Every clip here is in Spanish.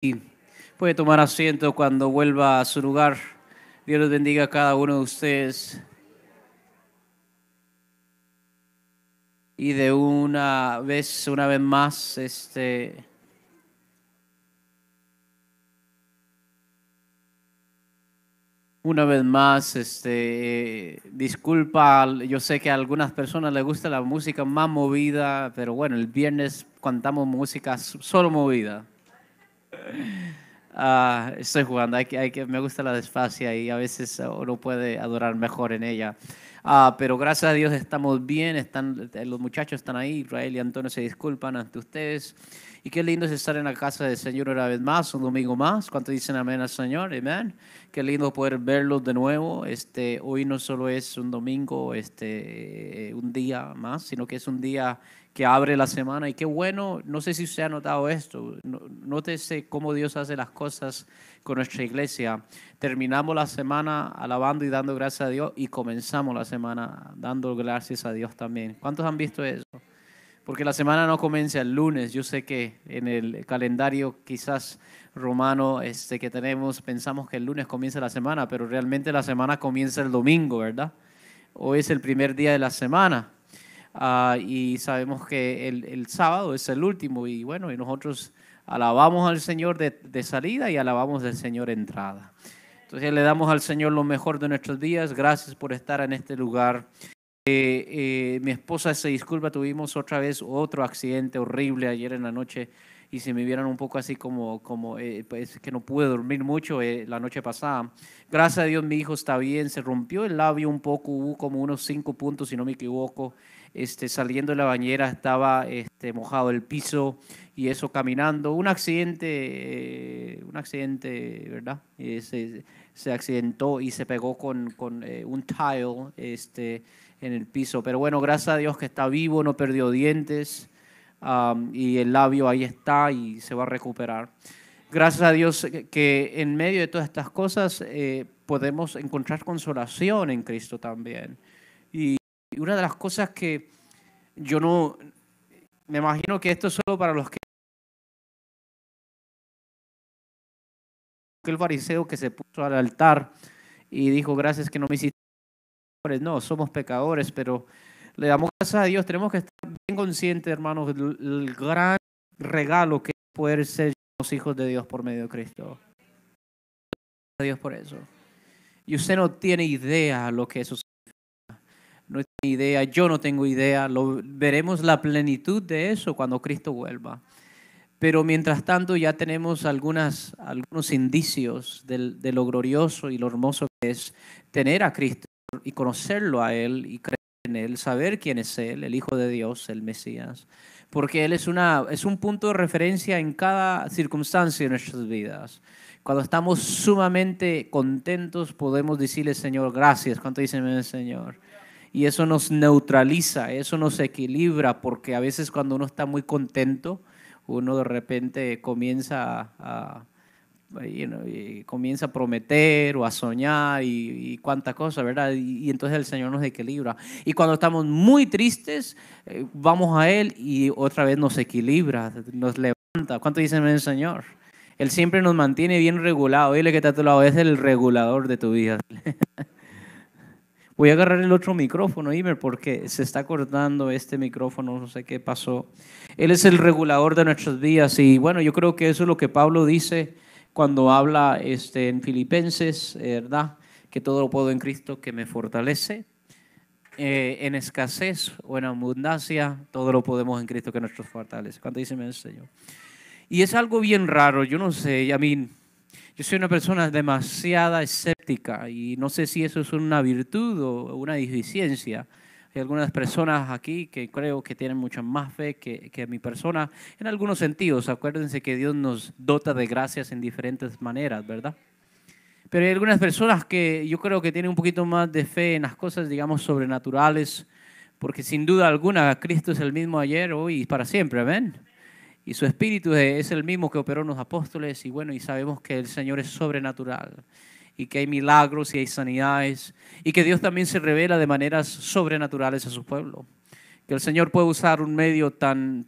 Y puede tomar asiento cuando vuelva a su lugar. Dios los bendiga a cada uno de ustedes. Y de una vez más, disculpa, yo sé que a algunas personas les gusta la música más movida, pero bueno, el viernes cantamos música solo movida. Estoy jugando, me gusta la despacia y a veces uno puede adorar mejor en ella. Pero gracias a Dios estamos bien, los muchachos están ahí, Israel y Antonio se disculpan ante ustedes. Y qué lindo es estar en la casa del Señor una vez más, un domingo más. ¿Cuántos dicen amén al Señor? Amén. Qué lindo poder verlos de nuevo. Hoy no solo es un domingo, un día más, sino que es un día que abre la semana. Y qué bueno, no sé si usted ha notado esto, nótese cómo Dios hace las cosas con nuestra iglesia. Terminamos la semana alabando y dando gracias a Dios y comenzamos la semana dando gracias a Dios también. ¿Cuántos han visto eso? Porque la semana no comienza el lunes. Yo sé que en el calendario quizás romano que tenemos pensamos que el lunes comienza la semana, pero realmente la semana comienza el domingo, ¿verdad? Hoy es el primer día de la semana. Y sabemos que el sábado es el último y bueno, y nosotros alabamos al Señor de salida y alabamos al Señor de entrada. Entonces le damos al Señor lo mejor de nuestros días. Gracias por estar en este lugar. Mi esposa se disculpa, tuvimos otra vez otro accidente horrible ayer en la noche y si me vieron un poco así pues que no pude dormir mucho la noche pasada. Gracias a Dios mi hijo está bien, se rompió el labio un poco, hubo como unos 5 puntos si no me equivoco. Saliendo de la bañera estaba mojado el piso y eso caminando. Un accidente, ¿verdad? Se accidentó y se pegó con un tile en el piso. Pero bueno, gracias a Dios que está vivo, no perdió dientes y el labio ahí está y se va a recuperar. Gracias a Dios que en medio de todas estas cosas podemos encontrar consolación en Cristo también. Y una de las cosas que yo no, me imagino que esto es solo para los que el fariseo que se puso al altar y dijo, gracias que no me hiciste pecadores. No, somos pecadores, pero le damos gracias a Dios. Tenemos que estar bien conscientes, hermanos, del gran regalo que es poder ser los hijos de Dios por medio de Cristo. Gracias a Dios por eso. Y usted no tiene idea lo que eso significa. No tiene idea, yo no tengo idea. Veremos la plenitud de eso cuando Cristo vuelva. Pero mientras tanto ya tenemos algunos indicios de lo glorioso y lo hermoso que es tener a Cristo y conocerlo a Él y creer en Él, saber quién es Él, el Hijo de Dios, el Mesías. Porque Él es un punto de referencia en cada circunstancia de nuestras vidas. Cuando estamos sumamente contentos podemos decirle, Señor, gracias. ¿Cuánto dicen, Señor? Y eso nos neutraliza, eso nos equilibra, porque a veces cuando uno está muy contento, uno de repente comienza a prometer o a soñar y cuánta cosa, ¿verdad? Y entonces el Señor nos equilibra. Y cuando estamos muy tristes, vamos a Él y otra vez nos equilibra, nos levanta. ¿Cuánto dicen el Señor? Él siempre nos mantiene bien regulado. Dile que está a tu lado, es el regulador de tu vida. Voy a agarrar el otro micrófono, Imer, porque se está cortando este micrófono, no sé qué pasó. Él es el regulador de nuestros días y bueno, yo creo que eso es lo que Pablo dice cuando habla en Filipenses, ¿verdad? Que todo lo puedo en Cristo que me fortalece. En escasez o en abundancia, todo lo podemos en Cristo que nos fortalece. ¿Cuánto dice el Señor? Y es algo bien raro, yo no sé, a mí... Yo soy una persona demasiada escéptica y no sé si eso es una virtud o una deficiencia. Hay algunas personas aquí que creo que tienen mucha más fe que mi persona en algunos sentidos. Acuérdense que Dios nos dota de gracias en diferentes maneras, ¿verdad? Pero hay algunas personas que yo creo que tienen un poquito más de fe en las cosas, digamos, sobrenaturales, porque sin duda alguna Cristo es el mismo ayer, hoy y para siempre, amén. Y su espíritu es el mismo que operó en los apóstoles y bueno, y sabemos que el Señor es sobrenatural y que hay milagros y hay sanidades y que Dios también se revela de maneras sobrenaturales a su pueblo. Que el Señor puede usar un medio tan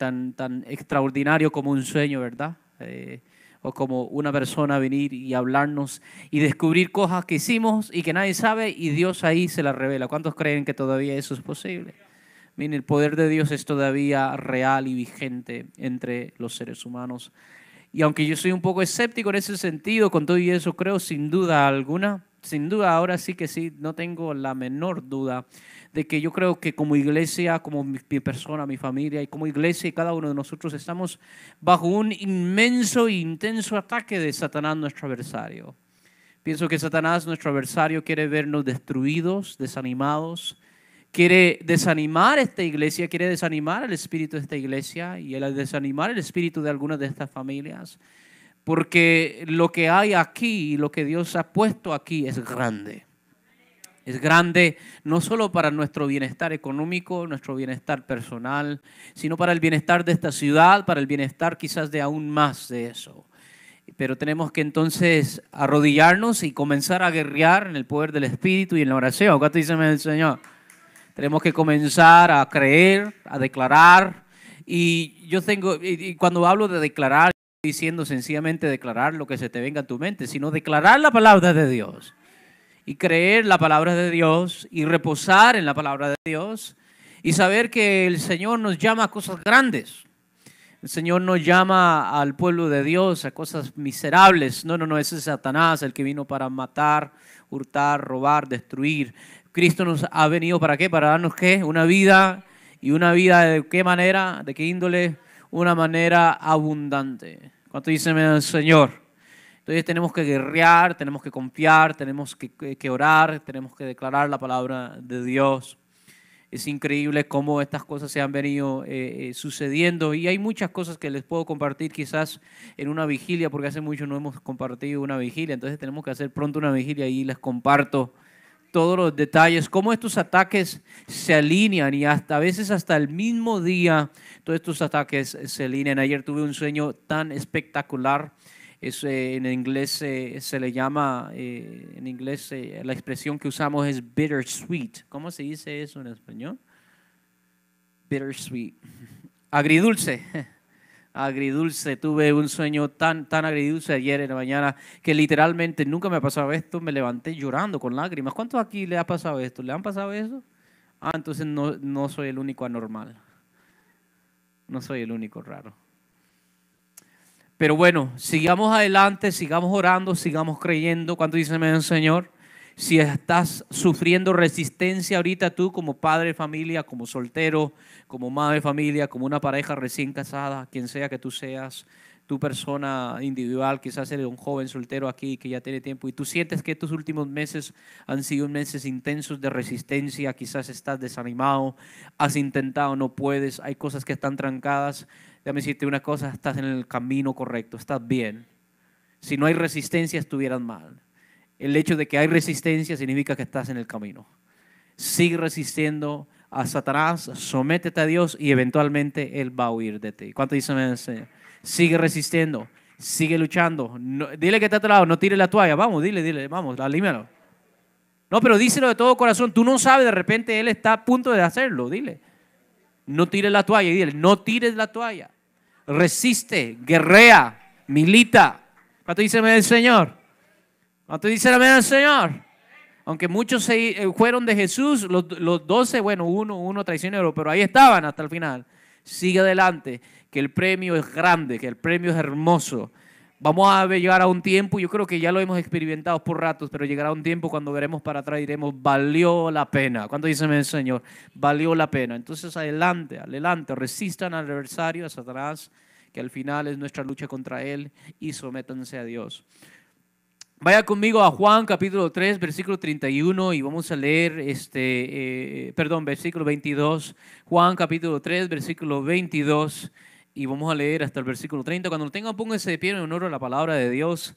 extraordinario como un sueño, ¿verdad? o como una persona venir y hablarnos y descubrir cosas que hicimos y que nadie sabe y Dios ahí se las revela. ¿Cuántos creen que todavía eso es posible? Miren, el poder de Dios es todavía real y vigente entre los seres humanos. Y aunque yo soy un poco escéptico en ese sentido, con todo y eso creo sin duda alguna, sin duda ahora sí que sí, no tengo la menor duda de que yo creo que como iglesia, como mi persona, mi familia y como iglesia y cada uno de nosotros estamos bajo un inmenso e intenso ataque de Satanás, nuestro adversario. Pienso que Satanás, nuestro adversario, quiere vernos destruidos, desanimados, quiere desanimar esta iglesia, quiere desanimar el espíritu de esta iglesia y el desanimar el espíritu de algunas de estas familias, porque lo que hay aquí y lo que Dios ha puesto aquí es grande. Es grande no solo para nuestro bienestar económico, nuestro bienestar personal, sino para el bienestar de esta ciudad, para el bienestar quizás de aún más de eso. Pero tenemos que entonces arrodillarnos y comenzar a guerrear en el poder del Espíritu y en la oración. ¿Cuánto dice el Señor? Tenemos que comenzar a creer, a declarar. Y cuando hablo de declarar, estoy diciendo sencillamente declarar lo que se te venga a tu mente, sino declarar la palabra de Dios. Y creer la palabra de Dios y reposar en la palabra de Dios y saber que el Señor nos llama a cosas grandes. El Señor nos llama al pueblo de Dios a cosas miserables. No, ese es Satanás el que vino para matar, hurtar, robar, destruir. Cristo nos ha venido ¿para qué? Para darnos ¿qué? Una vida. ¿Y una vida de qué manera? ¿De qué índole? Una manera abundante. ¿Cuánto dice el Señor? Entonces tenemos que guerrear, tenemos que confiar, tenemos que orar, tenemos que declarar la palabra de Dios. Es increíble cómo estas cosas se han venido sucediendo y hay muchas cosas que les puedo compartir quizás en una vigilia, porque hace mucho no hemos compartido una vigilia, entonces tenemos que hacer pronto una vigilia y les comparto todos los detalles, cómo estos ataques se alinean y hasta a veces hasta el mismo día todos estos ataques se alinean. Ayer tuve un sueño tan espectacular. En inglés se le llama, en inglés la expresión que usamos es bittersweet. ¿Cómo se dice eso en español? Bittersweet. Agridulce. Agridulce. Tuve un sueño tan agridulce ayer en la mañana que literalmente nunca me ha pasado esto. Me levanté llorando con lágrimas. ¿Cuántos aquí le ha pasado esto? ¿Le han pasado eso? Entonces no soy el único anormal. No soy el único raro. Pero bueno, sigamos adelante, sigamos orando, sigamos creyendo. ¿Cuánto dice el Señor? Si estás sufriendo resistencia ahorita tú como padre de familia, como soltero, como madre de familia, como una pareja recién casada, quien sea que tú seas, tu persona individual, quizás eres un joven soltero aquí que ya tiene tiempo y tú sientes que estos últimos meses han sido meses intensos de resistencia, quizás estás desanimado, has intentado, no puedes, hay cosas que están trancadas. Déjame decirte una cosa, estás en el camino correcto, estás bien. Si no hay resistencia, estuvieras mal. El hecho de que hay resistencia significa que estás en el camino. Sigue resistiendo a Satanás, sométete a Dios y eventualmente Él va a huir de ti. ¿Cuánto dicen el Señor? Sigue resistiendo, sigue luchando. No, dile que está a tu lado, no tire la toalla. Vamos, dile, vamos, alímalo. No, pero díselo de todo corazón. Tú no sabes, de repente Él está a punto de hacerlo, dile. No tires la toalla y dile, no tires la toalla. Resiste, guerrea, milita. ¿Cuánto dice el Señor? ¿Cuánto dice el Señor? Aunque muchos fueron de Jesús, los 12, bueno, uno traicionero, pero ahí estaban hasta el final. Sigue adelante, que el premio es grande, que el premio es hermoso. Vamos a llegar a un tiempo, yo creo que ya lo hemos experimentado por ratos, pero llegará un tiempo cuando veremos para atrás y diremos, valió la pena. ¿Cuánto dice el Señor? Valió la pena. Entonces adelante, resistan al adversario, a Satanás, que al final es nuestra lucha contra él, y sométanse a Dios. Vaya conmigo a Juan capítulo 3, versículo 31 y vamos a leer, versículo 22. Juan capítulo 3, versículo 22 y vamos a leer hasta el versículo 30. Cuando lo tengan, pónganse de pie en honor a la palabra de Dios.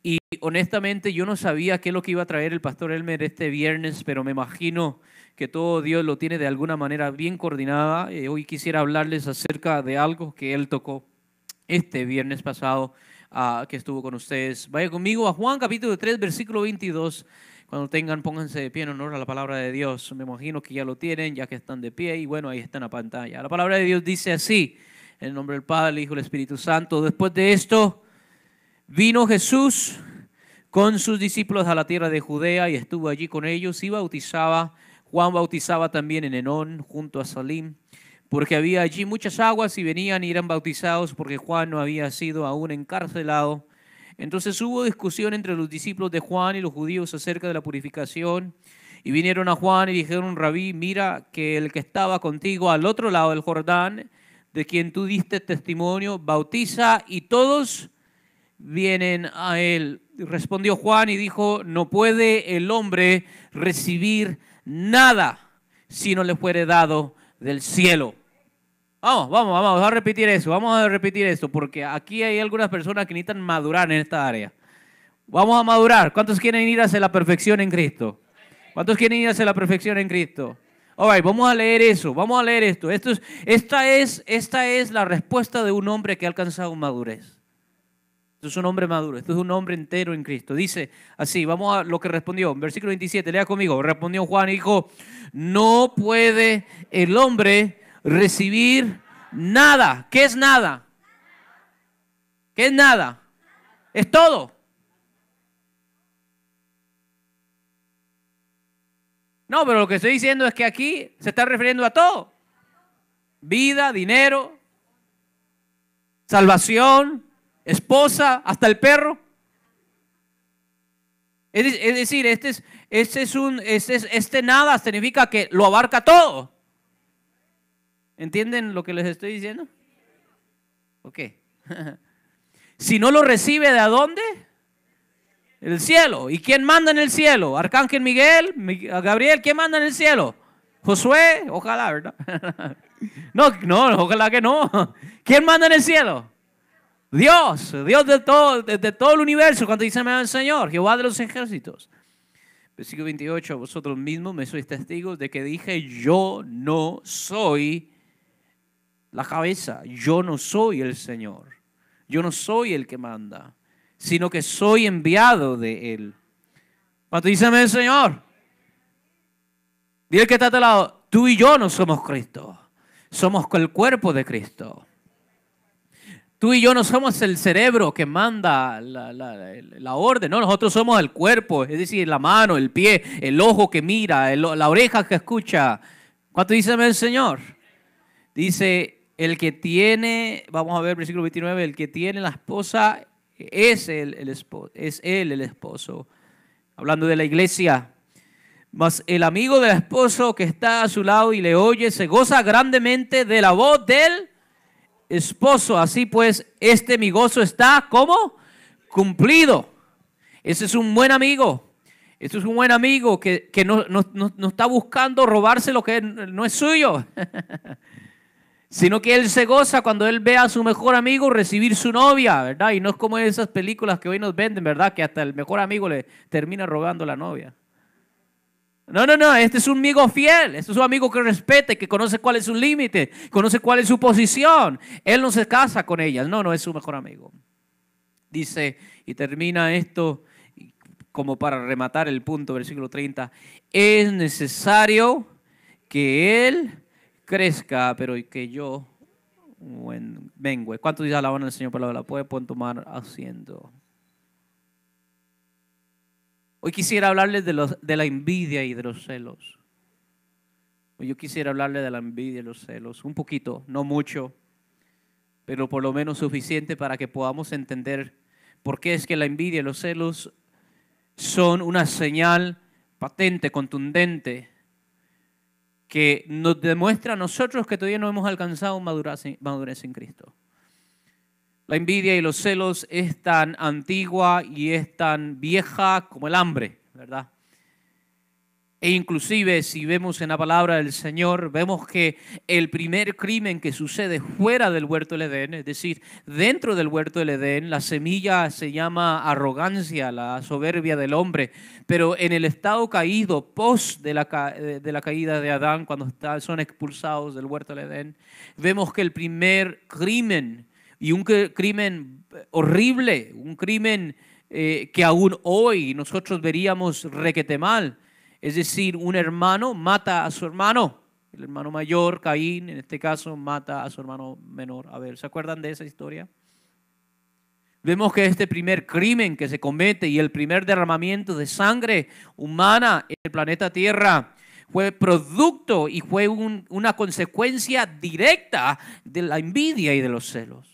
Y honestamente yo no sabía qué es lo que iba a traer el pastor Elmer este viernes, pero me imagino que todo Dios lo tiene de alguna manera bien coordinada. Hoy quisiera hablarles acerca de algo que él tocó este viernes pasado. Que estuvo con ustedes. Vaya conmigo a Juan capítulo 3, versículo 22. Cuando tengan, pónganse de pie en honor a la palabra de Dios. Me imagino que ya lo tienen, ya que están de pie. Y bueno, ahí está en la pantalla. La palabra de Dios dice así, en el nombre del Padre, el Hijo y el Espíritu Santo. Después de esto, Vino Jesús con sus discípulos a la tierra de Judea y estuvo allí con ellos y bautizaba. Juan bautizaba también en Enón, junto a Salim, porque había allí muchas aguas y venían y eran bautizados porque Juan no había sido aún encarcelado. Entonces hubo discusión entre los discípulos de Juan y los judíos acerca de la purificación. Y vinieron a Juan y dijeron: Rabí, mira que el que estaba contigo al otro lado del Jordán, de quien tú diste testimonio, bautiza y todos vienen a él. Respondió Juan y dijo: no puede el hombre recibir nada si no le fuere dado del cielo. Vamos a repetir eso, vamos a repetir esto, porque aquí hay algunas personas que necesitan madurar en esta área. Vamos a madurar. ¿Cuántos quieren ir hacia la perfección en Cristo? ¿Cuántos quieren ir hacia la perfección en Cristo? All right, vamos a leer eso, vamos a leer esto. Esta es la respuesta de un hombre que ha alcanzado madurez. Esto es un hombre maduro, esto es un hombre entero en Cristo. Dice así, vamos a lo que respondió, versículo 27, lea conmigo. Respondió Juan y dijo: no puede el hombre recibir nada. ¿Qué es nada? ¿Qué es nada? Es todo. No, pero lo que estoy diciendo es que aquí se está refiriendo a todo. Vida, dinero, salvación, esposa, hasta el perro. Es decir, este nada significa que lo abarca todo. ¿Entienden lo que les estoy diciendo? Ok. Si no lo recibe, ¿de dónde? El cielo. ¿Y quién manda en el cielo? Arcángel Miguel, Gabriel, ¿quién manda en el cielo? Josué, ojalá, ¿verdad? No, ojalá que no. ¿Quién manda en el cielo? Dios de todo el universo. Cuando dice el Señor, Jehová de los ejércitos. Versículo 28, vosotros mismos me sois testigos de que dije: yo no soy la cabeza, yo no soy el Señor, yo no soy el que manda, sino que soy enviado de Él. Cuando dice el Señor, dile que está a tu lado: tú y yo no somos Cristo, somos el cuerpo de Cristo. Tú y yo no somos el cerebro que manda la orden, no, nosotros somos el cuerpo, es decir, la mano, el pie, el ojo que mira, la oreja que escucha. ¿Cuánto dice el Señor? Dice, el que tiene, vamos a ver versículo 29, el que tiene la esposa es él el esposo. Hablando de la iglesia. Mas el amigo del esposo que está a su lado y le oye se goza grandemente de la voz del esposo. Así pues, mi gozo está, ¿cómo? Cumplido. Ese es un buen amigo. Este es un buen amigo que no está buscando robarse lo que no es suyo. Sino que él se goza cuando él ve a su mejor amigo recibir su novia, ¿verdad? Y no es como esas películas que hoy nos venden, ¿verdad? Que hasta el mejor amigo le termina robando la novia. No, este es un amigo fiel, este es un amigo que respete, que conoce cuál es su límite, conoce cuál es su posición. Él no se casa con ellas, no es su mejor amigo. Dice, y termina esto como para rematar el punto, versículo 30. Es necesario que él crezca, pero que yo mengue. ¿Cuánto dice alaban al Señor por la palabra? Pueden tomar asiento. Hoy quisiera hablarles de la envidia y de los celos. Hoy yo quisiera hablarles de la envidia y los celos. Un poquito, no mucho, pero por lo menos suficiente para que podamos entender por qué es que la envidia y los celos son una señal patente, contundente, que nos demuestra a nosotros que todavía no hemos alcanzado madurez en Cristo. La envidia y los celos es tan antigua y es tan vieja como el hambre, ¿verdad? E inclusive si vemos en la palabra del Señor, vemos que el primer crimen que sucede fuera del huerto del Edén, es decir, dentro del huerto del Edén, la semilla se llama arrogancia, la soberbia del hombre, pero en el estado caído, post de la caída de Adán, cuando son expulsados del huerto del Edén, vemos que el primer crimen, y un crimen horrible, un crimen que aún hoy nosotros veríamos requete mal. Es decir, un hermano mata a su hermano. El hermano mayor, Caín, en este caso, mata a su hermano menor. A ver, ¿se acuerdan de esa historia? Vemos que este primer crimen que se comete y el primer derramamiento de sangre humana en el planeta Tierra fue producto y fue una consecuencia directa de la envidia y de los celos.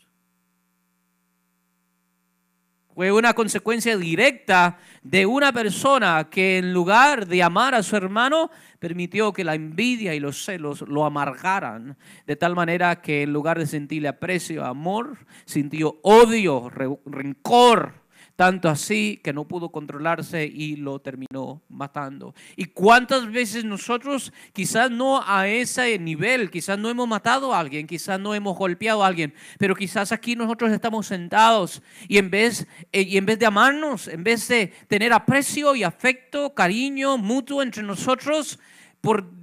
Fue una consecuencia directa de una persona que en lugar de amar a su hermano, permitió que la envidia y los celos lo amargaran. De tal manera que en lugar de sentirle aprecio, amor, sintió odio, rencor. Tanto así que no pudo controlarse y lo terminó matando. ¿Y cuántas veces nosotros, quizás no a ese nivel, quizás no hemos matado a alguien, quizás no hemos golpeado a alguien, pero quizás aquí nosotros estamos sentados y en vez de amarnos, en vez de tener aprecio y afecto, cariño mutuo entre nosotros,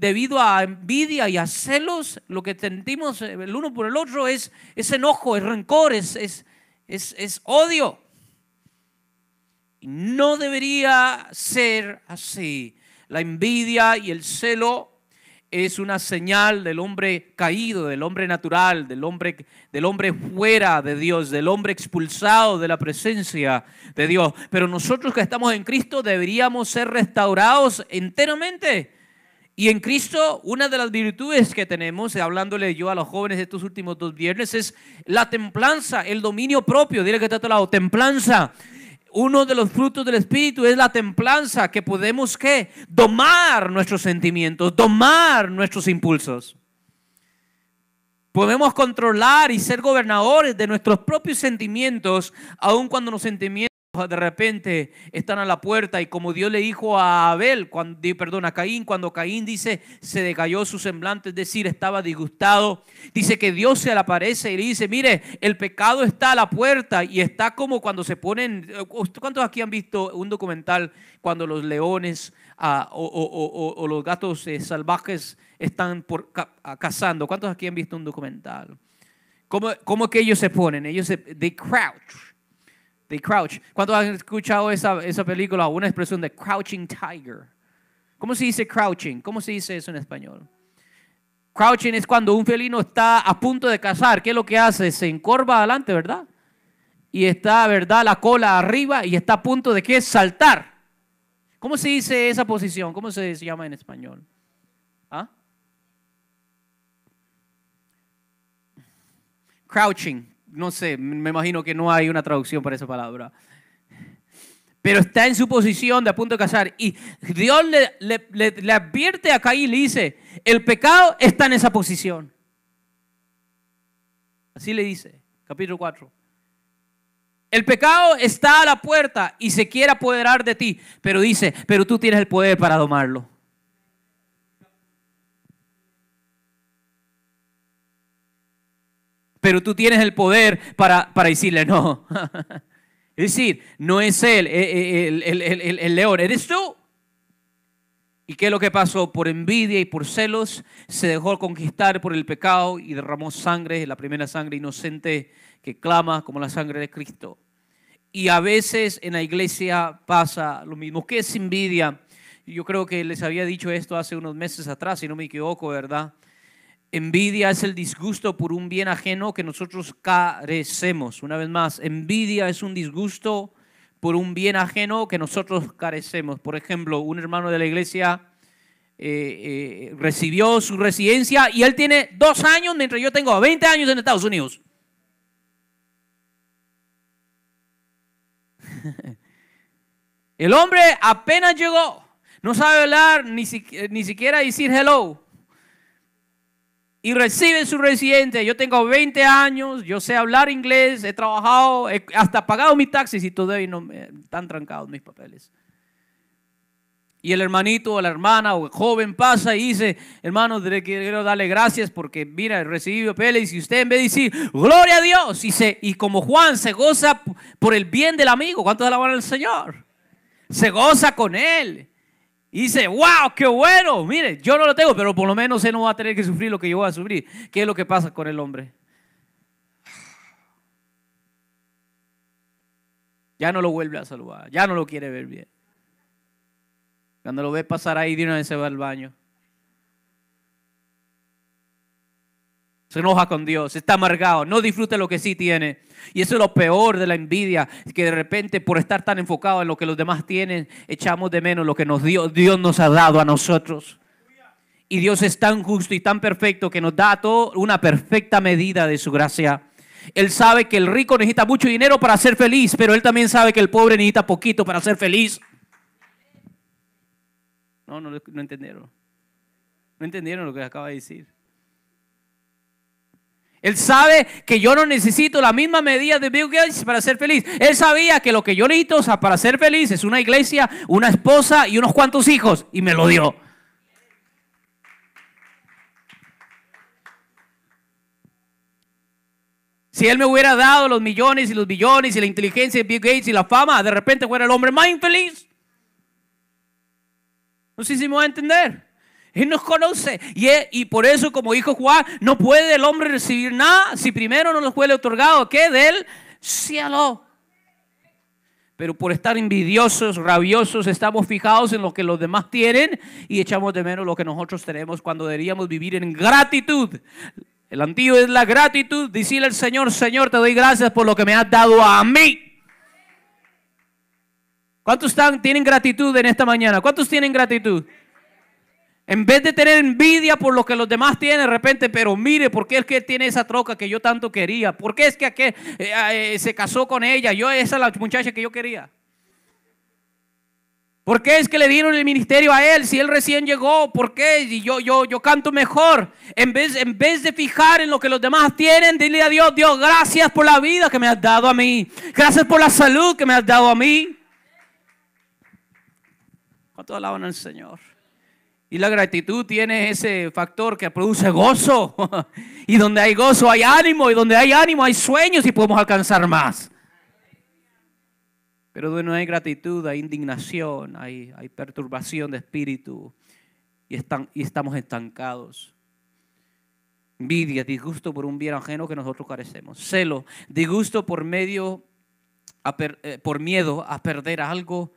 debido a envidia y a celos, lo que sentimos el uno por el otro es enojo, es rencor, es odio. No debería ser así. La envidia y el celo es una señal del hombre caído, del hombre natural, del hombre fuera de Dios, del hombre expulsado de la presencia de Dios. Pero nosotros que estamos en Cristo deberíamos ser restaurados enteramente. Y en Cristo, una de las virtudes que tenemos, hablándole yo a los jóvenes de estos últimos 2 viernes, es la templanza, el dominio propio. Dile que está a tu lado, templanza. Uno de los frutos del Espíritu es la templanza, que podemos ¿qué? Domar nuestros sentimientos, domar nuestros impulsos. Podemos controlar y ser gobernadores de nuestros propios sentimientos, aun cuando los sentimientos de repente están a la puerta. Y como Dios le dijo a a Caín, cuando Caín dice se decayó su semblante, es decir, estaba disgustado, dice que Dios se le aparece y le dice: mire, el pecado está a la puerta. Y está como cuando se ponen, ¿cuántos aquí han visto un documental cuando los leones o los gatos salvajes están cazando? ¿Cuántos aquí han visto un documental? ¿Cómo que ellos se ponen? They crouch. They crouch. ¿Cuántos han escuchado esa película? Una expresión de crouching tiger. ¿Cómo se dice crouching? ¿Cómo se dice eso en español? Crouching es cuando un felino está a punto de cazar. ¿Qué es lo que hace? Se encorva adelante, ¿verdad? Y está, ¿verdad?, la cola arriba y está a punto de ¿qué? Saltar. ¿Cómo se dice esa posición? ¿Cómo se llama en español? ¿Ah? Crouching. No sé, me imagino que no hay una traducción para esa palabra. Pero está en su posición de a punto de cazar. Y Dios le advierte a Caín y le dice: el pecado está en esa posición. Así le dice, capítulo 4. El pecado está a la puerta y se quiere apoderar de ti. Pero dice: pero tú tienes el poder para domarlo. Pero tú tienes el poder para decirle no. Es decir, no es él, el león, eres tú. ¿Y qué es lo que pasó? Por envidia y por celos se dejó conquistar por el pecado y derramó sangre, la primera sangre inocente que clama como la sangre de Cristo. Y a veces en la iglesia pasa lo mismo. ¿Qué es envidia? Yo creo que les había dicho esto hace unos meses atrás, si no me equivoco, ¿verdad? Envidia es el disgusto por un bien ajeno que nosotros carecemos. Una vez más, envidia es un disgusto por un bien ajeno que nosotros carecemos. Por ejemplo, un hermano de la iglesia recibió su residencia y él tiene 2 años, mientras yo tengo 20 años en Estados Unidos. El hombre apenas llegó, no sabe hablar, ni siquiera decir hello. Y recibe su residencia. Yo tengo 20 años, yo sé hablar inglés, he trabajado, hasta pagado mis taxis y todavía no están trancados mis papeles. Y el hermanito o la hermana o el joven pasa y dice: hermano, quiero darle gracias porque mira, recibí papeles. Y usted, en vez de decir gloria a Dios, y como Juan se goza por el bien del amigo, ¿cuántos alaban al Señor? Se goza con él. Y dice: wow, qué bueno, mire, yo no lo tengo, pero por lo menos él no va a tener que sufrir lo que yo voy a sufrir. ¿Qué es lo que pasa con el hombre? Ya no lo vuelve a saludar, ya no lo quiere ver bien. Cuando lo ve pasar ahí, de una vez se va al baño. Se enoja con Dios, está amargado, no disfruta lo que sí tiene. Y eso es lo peor de la envidia, que de repente por estar tan enfocado en lo que los demás tienen, echamos de menos lo que Dios nos ha dado a nosotros. Y Dios es tan justo y tan perfecto que nos da a todos una perfecta medida de su gracia. Él sabe que el rico necesita mucho dinero para ser feliz, pero Él también sabe que el pobre necesita poquito para ser feliz. No entendieron. No entendieron lo que acaba de decir. Él sabe que yo no necesito la misma medida de Bill Gates para ser feliz. Él sabía que lo que yo necesito para ser feliz es una iglesia, una esposa y unos cuantos hijos. Y me lo dio. Si Él me hubiera dado los millones y los billones y la inteligencia de Bill Gates y la fama, de repente fuera el hombre más infeliz. No sé si me va a entender. Él nos conoce y por eso, como dijo Juan, no puede el hombre recibir nada si primero no nos fue otorgado, ¿qué? Del cielo. Pero por estar envidiosos, rabiosos, estamos fijados en lo que los demás tienen y echamos de menos lo que nosotros tenemos cuando deberíamos vivir en gratitud. El antiguo es la gratitud, decirle al Señor, Señor, te doy gracias por lo que me has dado a mí. ¿Cuántos tienen gratitud en esta mañana? ¿Cuántos tienen gratitud? En vez de tener envidia por lo que los demás tienen de repente, pero mire, ¿por qué es que él tiene esa troca que yo tanto quería? ¿Por qué es que aquel se casó con ella? Esa es la muchacha que yo quería. ¿Por qué es que le dieron el ministerio a él si él recién llegó? ¿Por qué? Y yo canto mejor. En vez de fijar en lo que los demás tienen, dile a Dios, Dios, gracias por la vida que me has dado a mí. Gracias por la salud que me has dado a mí. ¿Cuántos alaban al Señor? Y la gratitud tiene ese factor que produce gozo. Y donde hay gozo hay ánimo. Y donde hay ánimo hay sueños y podemos alcanzar más. Pero donde no hay gratitud hay indignación, hay perturbación de espíritu. Y estamos estancados. Envidia, disgusto por un bien ajeno que nosotros carecemos. Celo, disgusto por miedo a perder algo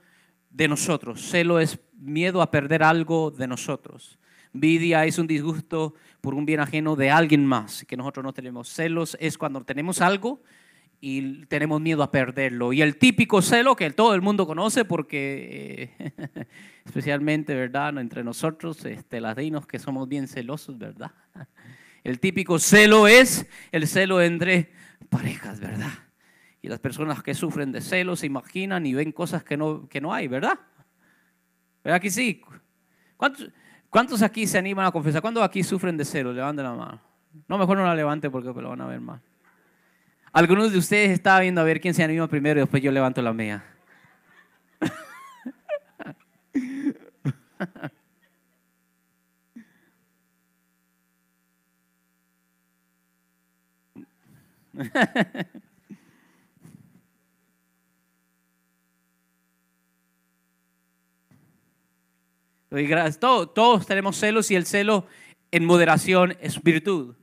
de nosotros. Celo es miedo a perder algo de nosotros. Envidia es un disgusto por un bien ajeno de alguien más que nosotros no tenemos. Celos es cuando tenemos algo y tenemos miedo a perderlo. Y el típico celo que todo el mundo conoce porque especialmente, ¿verdad? Entre nosotros, latinos que somos bien celosos, ¿verdad? El típico celo es el celo entre parejas, ¿verdad? Y las personas que sufren de celos se imaginan y ven cosas que no hay, ¿verdad? ¿Verdad que sí? ¿Cuántos aquí se animan a confesar? ¿Cuántos aquí sufren de celos? Levanten la mano. No, mejor no la levante porque lo van a ver mal. Algunos de ustedes estaban viendo a ver quién se anima primero y después yo levanto la mía. Todos tenemos celos y el celo en moderación es virtud.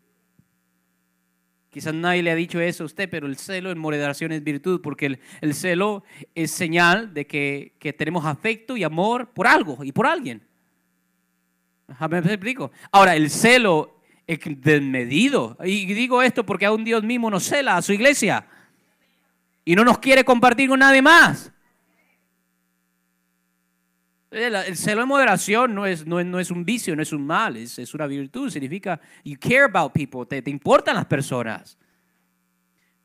Quizás nadie le ha dicho eso a usted, pero el celo en moderación es virtud, porque el celo es señal de que tenemos afecto y amor por algo y por alguien. ¿Me explico? Ahora, el celo es desmedido. Y digo esto porque aún Dios mismo nos cela a su iglesia y no nos quiere compartir con nadie más. El celo en moderación no es un vicio, no es un mal, es una virtud. Significa you care about people, te importan las personas.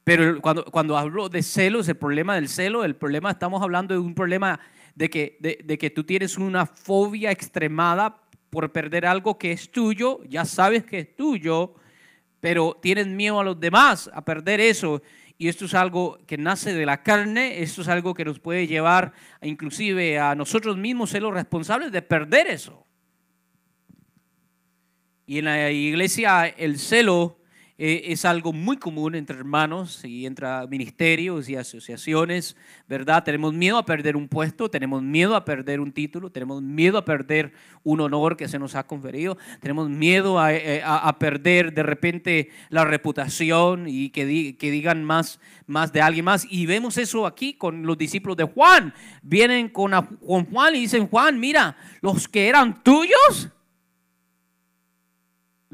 Pero cuando hablo de celos, el problema del celo, estamos hablando de un problema de que tú tienes una fobia extremada por perder algo que es tuyo, ya sabes que es tuyo, pero tienes miedo a los demás a perder eso. Y esto es algo que nace de la carne, esto es algo que nos puede llevar inclusive a nosotros mismos ser los responsables de perder eso. Y en la iglesia el celo es algo muy común entre hermanos y entre ministerios y asociaciones, ¿verdad? Tenemos miedo a perder un puesto, tenemos miedo a perder un título, tenemos miedo a perder un honor que se nos ha conferido, tenemos miedo a perder de repente la reputación y que digan más de alguien más. Y vemos eso aquí con los discípulos de Juan. Vienen con Juan y dicen, Juan, mira, los que eran tuyos,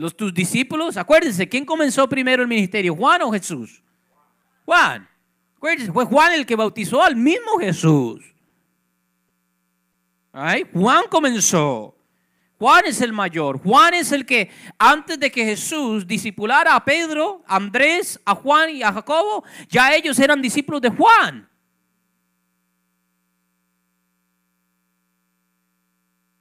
tus discípulos, acuérdense, ¿quién comenzó primero el ministerio? ¿Juan o Jesús? Juan. Acuérdense, fue Juan el que bautizó al mismo Jesús. Juan comenzó. Juan es el mayor. Juan es el que antes de que Jesús discipulara a Pedro, a Andrés, a Juan y a Jacobo, ya ellos eran discípulos de Juan.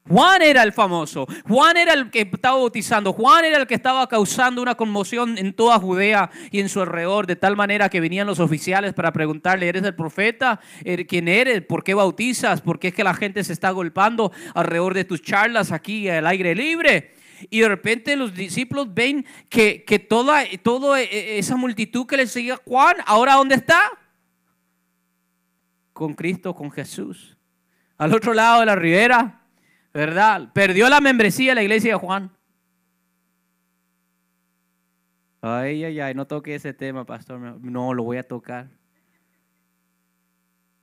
Juan era el famoso, Juan era el que estaba bautizando, Juan era el que estaba causando una conmoción en toda Judea y en su alrededor, de tal manera que venían los oficiales para preguntarle, ¿eres el profeta? ¿Quién eres? ¿Por qué bautizas? ¿Por qué es que la gente se está agolpando alrededor de tus charlas aquí al aire libre? Y de repente los discípulos ven que toda esa multitud que le seguía a Juan, ¿ahora dónde está? Con Cristo, con Jesús. Al otro lado de la ribera. ¿Verdad? Perdió la membresía de la iglesia de Juan. Ay, no toque ese tema, pastor. No, lo voy a tocar.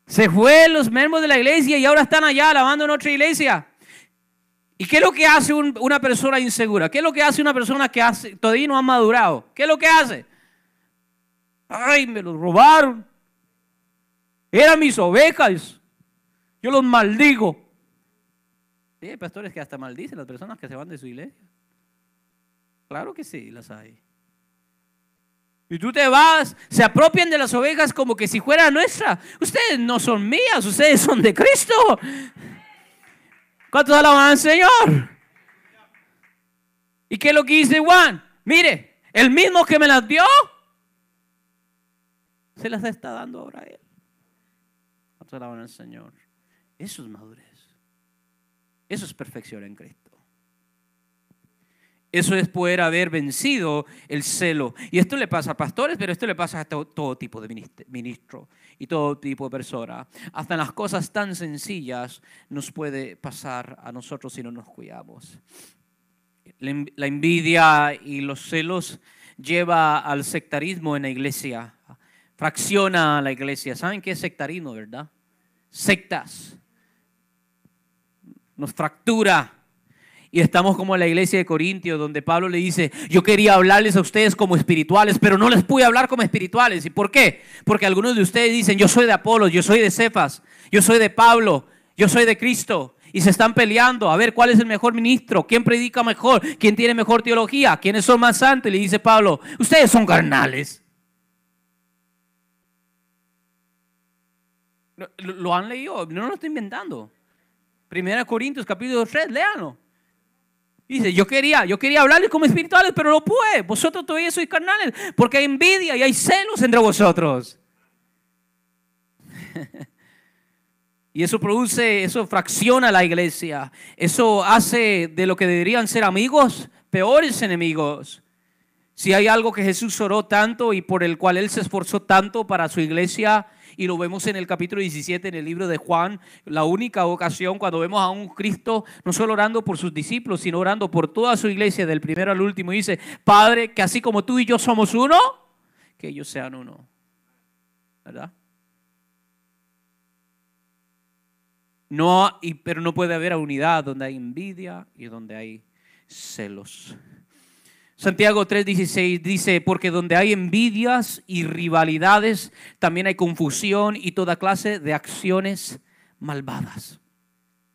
Se fue los miembros de la iglesia y ahora están allá alabando en otra iglesia. ¿Y qué es lo que hace una persona insegura? ¿Qué es lo que hace una persona que todavía no ha madurado? ¿Qué es lo que hace? Ay, me los robaron. Eran mis ovejas. Yo los maldigo. Sí, hay pastores que hasta maldicen a las personas que se van de su iglesia. Claro que sí, las hay. Y tú te vas, se apropian de las ovejas como que si fuera nuestra. Ustedes no son mías, ustedes son de Cristo. ¿Cuántos alaban al Señor? ¿Y qué es lo que dice Juan? Mire, el mismo que me las dio, se las está dando ahora a él. ¿Cuántos alaban al Señor? Eso es madurez. Eso es perfección en Cristo. Eso es poder haber vencido el celo. Y esto le pasa a pastores, pero esto le pasa a todo tipo de ministro y todo tipo de persona. Hasta en las cosas tan sencillas nos puede pasar a nosotros si no nos cuidamos. La envidia y los celos lleva al sectarismo en la iglesia. Fracciona a la iglesia. ¿Saben qué es sectarismo, verdad? Sectas. Nos fractura y estamos como la iglesia de Corintios, donde Pablo le dice, yo quería hablarles a ustedes como espirituales, pero no les pude hablar como espirituales. ¿Y por qué? Porque algunos de ustedes dicen, yo soy de Apolos, yo soy de Cefas, yo soy de Pablo, yo soy de Cristo, y se están peleando a ver cuál es el mejor ministro, quién predica mejor, quién tiene mejor teología, quiénes son más santos. Y le dice Pablo, ustedes son carnales. ¿Lo han leído? No lo estoy inventando. 1 Corintios capítulo 3, léanlo. Dice, yo quería hablarles como espirituales, pero no pude. Vosotros todavía sois carnales, porque hay envidia y hay celos entre vosotros. Y eso fracciona la iglesia. Eso hace de lo que deberían ser amigos, peores enemigos. Si hay algo que Jesús oró tanto y por el cual Él se esforzó tanto para su iglesia, y lo vemos en el capítulo 17 en el libro de Juan, la única ocasión cuando vemos a un Cristo no solo orando por sus discípulos, sino orando por toda su iglesia, del primero al último, y dice, Padre, que así como tú y yo somos uno, que ellos sean uno. ¿Verdad? Pero no puede haber unidad donde hay envidia y donde hay celos. Santiago 3:16 dice, porque donde hay envidias y rivalidades, también hay confusión y toda clase de acciones malvadas.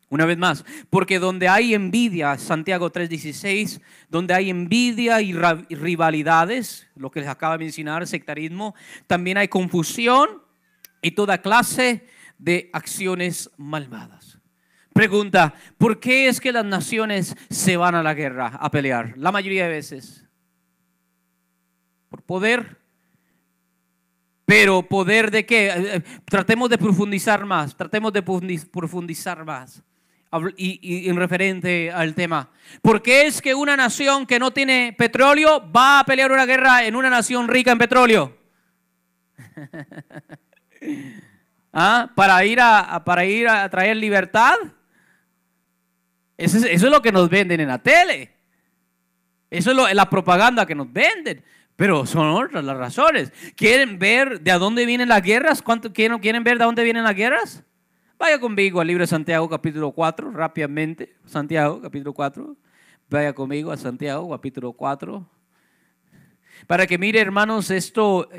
Una vez más, porque donde hay envidia, Santiago 3:16, donde hay envidia y rivalidades, lo que les acabo de mencionar, sectarismo, también hay confusión y toda clase de acciones malvadas. Pregunta, ¿por qué es que las naciones se van a la guerra a pelear? La mayoría de veces. Por poder. Pero ¿poder de qué? Tratemos de profundizar más. Y en referente al tema. ¿Por qué es que una nación que no tiene petróleo va a pelear una guerra en una nación rica en petróleo? ¿Para ir a traer libertad? Eso es lo que nos venden en la tele. Eso es la propaganda que nos venden. Pero son otras las razones. ¿Quieren ver de dónde vienen las guerras? ¿Quieren ver de dónde vienen las guerras? Vaya conmigo al libro de Santiago capítulo 4, rápidamente. Santiago capítulo 4. Vaya conmigo a Santiago, capítulo 4. Para que mire, hermanos, esto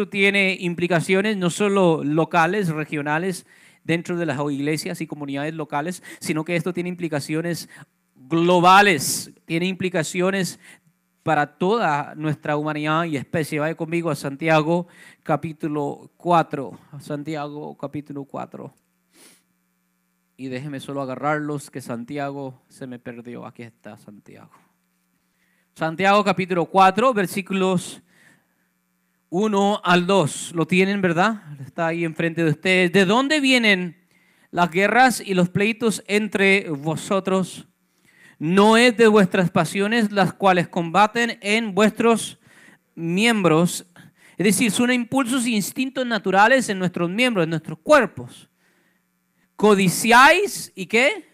tiene implicaciones no solo locales, regionales, dentro de las iglesias y comunidades locales, sino que esto tiene implicaciones globales, tiene implicaciones para toda nuestra humanidad y especie. Vaya conmigo a Santiago, capítulo 4. Santiago, capítulo 4. Y déjeme solo agarrarlos, que Santiago se me perdió. Aquí está Santiago. Santiago capítulo 4, versículos 1 al 2. ¿Lo tienen, verdad? Está ahí enfrente de ustedes. ¿De dónde vienen las guerras y los pleitos entre vosotros? ¿No es de vuestras pasiones las cuales combaten en vuestros miembros? Es decir, son impulsos e instintos naturales en nuestros miembros, en nuestros cuerpos. ¿Codiciáis y qué?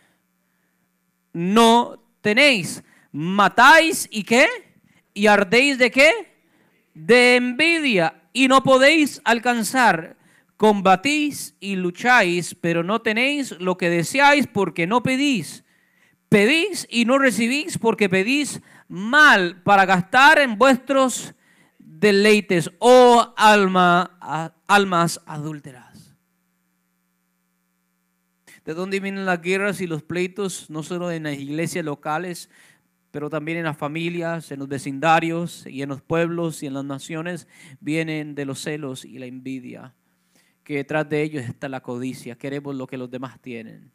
No tenéis. ¿Matáis y qué? ¿Y ardéis de qué? De envidia y no podéis alcanzar. Combatís y lucháis, pero no tenéis lo que deseáis porque no pedís. Pedís y no recibís porque pedís mal para gastar en vuestros deleites, oh almas adúlteras. ¿De dónde vienen las guerras y los pleitos? No solo en las iglesias locales, pero también en las familias, en los vecindarios y en los pueblos y en las naciones. Vienen de los celos y la envidia, que detrás de ellos está la codicia. Queremos lo que los demás tienen.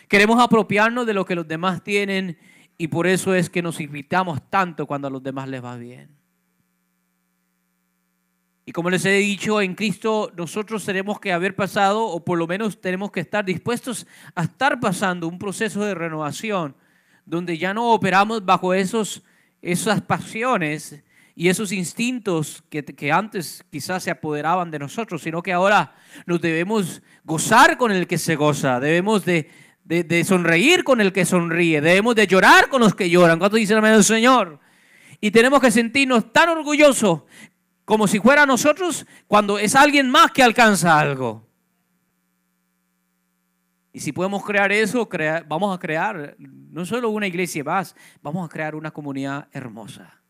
Queremos apropiarnos de lo que los demás tienen y por eso es que nos irritamos tanto cuando a los demás les va bien. Y como les he dicho, en Cristo nosotros tenemos que haber pasado, o por lo menos tenemos que estar dispuestos a estar pasando un proceso de renovación, donde ya no operamos bajo esas pasiones y esos instintos que antes quizás se apoderaban de nosotros, sino que ahora nos debemos gozar con el que se goza, debemos de sonreír con el que sonríe, debemos de llorar con los que lloran. ¿Cuántos dicen amén al Señor? Y tenemos que sentirnos tan orgullosos como si fuera nosotros cuando es alguien más que alcanza algo. Y si podemos crear eso, vamos a crear no solo una iglesia más, vamos a crear una comunidad hermosa.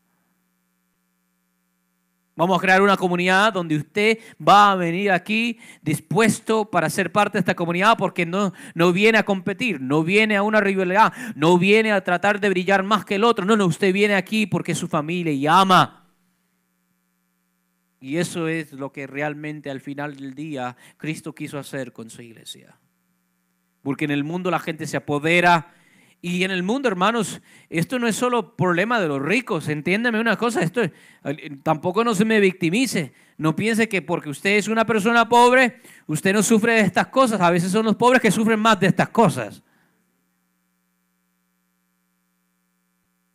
Vamos a crear una comunidad donde usted va a venir aquí dispuesto para ser parte de esta comunidad porque no viene a competir, no viene a una rivalidad, no viene a tratar de brillar más que el otro. No, usted viene aquí porque es su familia y ama. Y eso es lo que realmente al final del día Cristo quiso hacer con su iglesia. Porque en el mundo la gente se apodera. Y en el mundo, hermanos, esto no es solo problema de los ricos. Entiéndeme una cosa, tampoco no se me victimice. No piense que porque usted es una persona pobre, usted no sufre de estas cosas. A veces son los pobres que sufren más de estas cosas.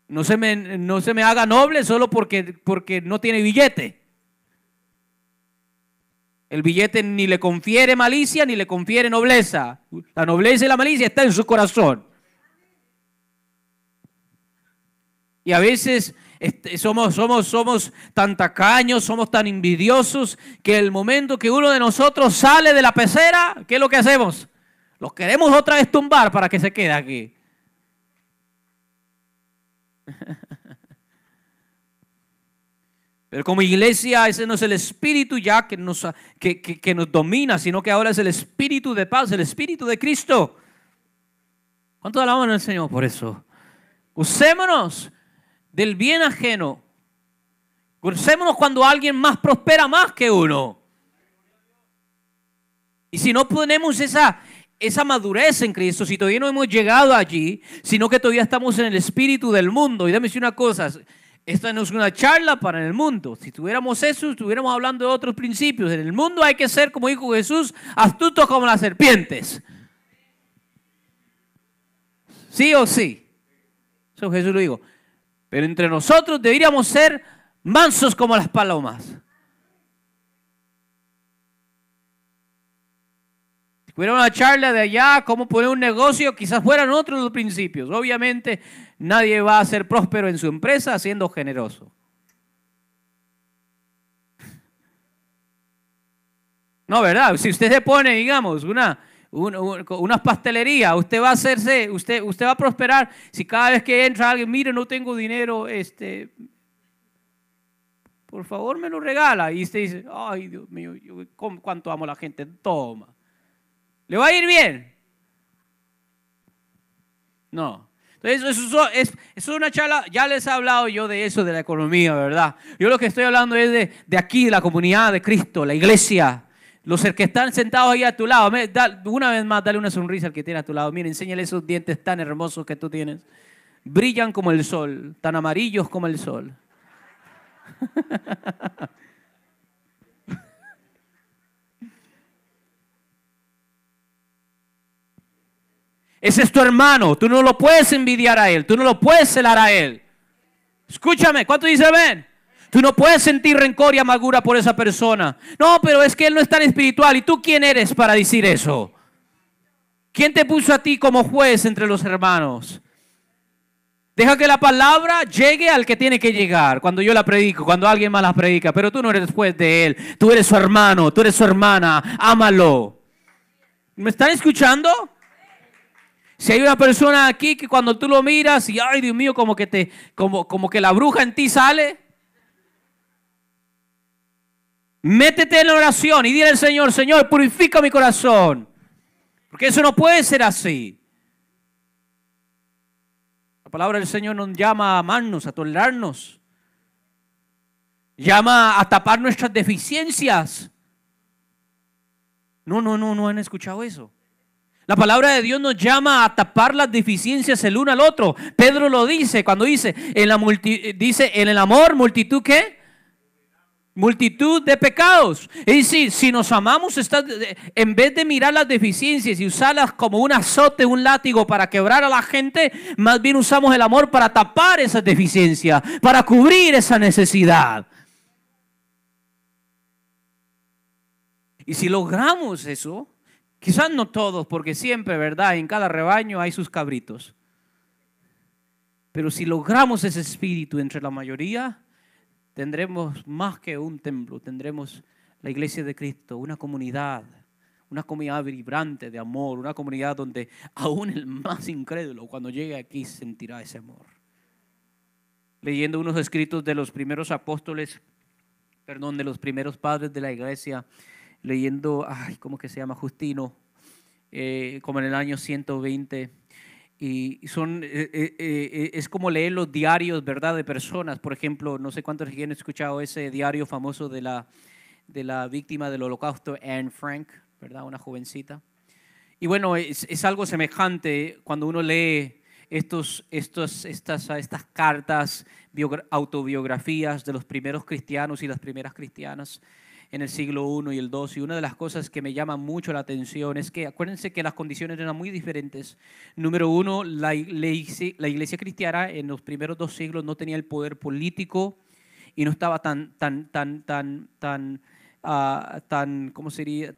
No se me haga noble solo porque no tiene billete. El billete ni le confiere malicia ni le confiere nobleza. La nobleza y la malicia está en su corazón. Y a veces somos tan tacaños, somos tan envidiosos, que el momento que uno de nosotros sale de la pecera, ¿qué es lo que hacemos? Los queremos otra vez tumbar para que se quede aquí. Pero como iglesia, ese no es el espíritu ya que nos domina, sino que ahora es el espíritu de paz, el espíritu de Cristo. ¿Cuánto alabamos al Señor por eso? Usémonos del bien ajeno. Usémonos cuando alguien más prospera más que uno. Y si no ponemos esa madurez en Cristo, si todavía no hemos llegado allí, sino que todavía estamos en el espíritu del mundo. Y déjame decir una cosa. Esta no es una charla para el mundo. Si tuviéramos eso, estuviéramos hablando de otros principios. En el mundo hay que ser, como dijo Jesús, astutos como las serpientes. ¿Sí o sí? Eso Jesús lo dijo. Pero entre nosotros deberíamos ser mansos como las palomas. Si fuera una charla de allá, cómo poner un negocio, quizás fueran otros los principios. Obviamente, nadie va a ser próspero en su empresa siendo generoso. No, ¿verdad? Si usted se pone, digamos, Unas pastelerías. Usted va a hacerse, usted va a prosperar si cada vez que entra alguien, mire, no tengo dinero, por favor me lo regala. Y usted dice, ay Dios mío, cuánto amo a la gente, toma. ¿Le va a ir bien? No. Entonces, eso es una charla, ya les he hablado yo de eso, de la economía, ¿verdad? Yo lo que estoy hablando es de aquí, de la comunidad de Cristo, la iglesia. Los que están sentados ahí a tu lado, una vez más, dale una sonrisa al que tiene a tu lado. Mira, enséñale esos dientes tan hermosos que tú tienes. Brillan como el sol, tan amarillos como el sol. Ese es tu hermano, tú no lo puedes envidiar a él, tú no lo puedes celar a él. Escúchame, ¿cuánto dice ven? Tú no puedes sentir rencor y amargura por esa persona. No, pero es que él no es tan espiritual. ¿Y tú quién eres para decir eso? ¿Quién te puso a ti como juez entre los hermanos? Deja que la palabra llegue al que tiene que llegar. Cuando yo la predico, cuando alguien más la predica. Pero tú no eres juez de él. Tú eres su hermano, tú eres su hermana. Ámalo. ¿Me están escuchando? Si hay una persona aquí que cuando tú lo miras y ay Dios mío, como que la bruja en ti sale. Métete en la oración y dile al Señor, Señor, purifica mi corazón. Porque eso no puede ser así. La palabra del Señor nos llama a amarnos, a tolerarnos. Llama a tapar nuestras deficiencias. No han escuchado eso. La palabra de Dios nos llama a tapar las deficiencias el uno al otro. Pedro lo dice cuando dice, en el amor, multitud, ¿qué? Multitud de pecados. Es decir, si nos amamos, en vez de mirar las deficiencias y usarlas como un azote, un látigo para quebrar a la gente, más bien usamos el amor para tapar esas deficiencias, para cubrir esa necesidad. Y si logramos eso, quizás no todos, porque siempre, ¿verdad? En cada rebaño hay sus cabritos. Pero si logramos ese espíritu entre la mayoría, tendremos más que un templo, tendremos la iglesia de Cristo, una comunidad vibrante de amor, una comunidad donde aún el más incrédulo cuando llegue aquí sentirá ese amor. Leyendo unos escritos de los primeros apóstoles, de los primeros padres de la iglesia, leyendo, ¿cómo que se llama? Justino, como en el año 120. Y es como leer los diarios, ¿verdad? De personas. Por ejemplo, no sé cuántos han escuchado ese diario famoso de la víctima del holocausto, Anne Frank, ¿verdad? Una jovencita. Y bueno, es algo semejante cuando uno lee estas cartas, autobiografías de los primeros cristianos y las primeras cristianas en el siglo I y el II. Y una de las cosas que me llama mucho la atención es que acuérdense que las condiciones eran muy diferentes. Número uno, la iglesia cristiana en los primeros 2 siglos no tenía el poder político y no estaba ¿cómo sería?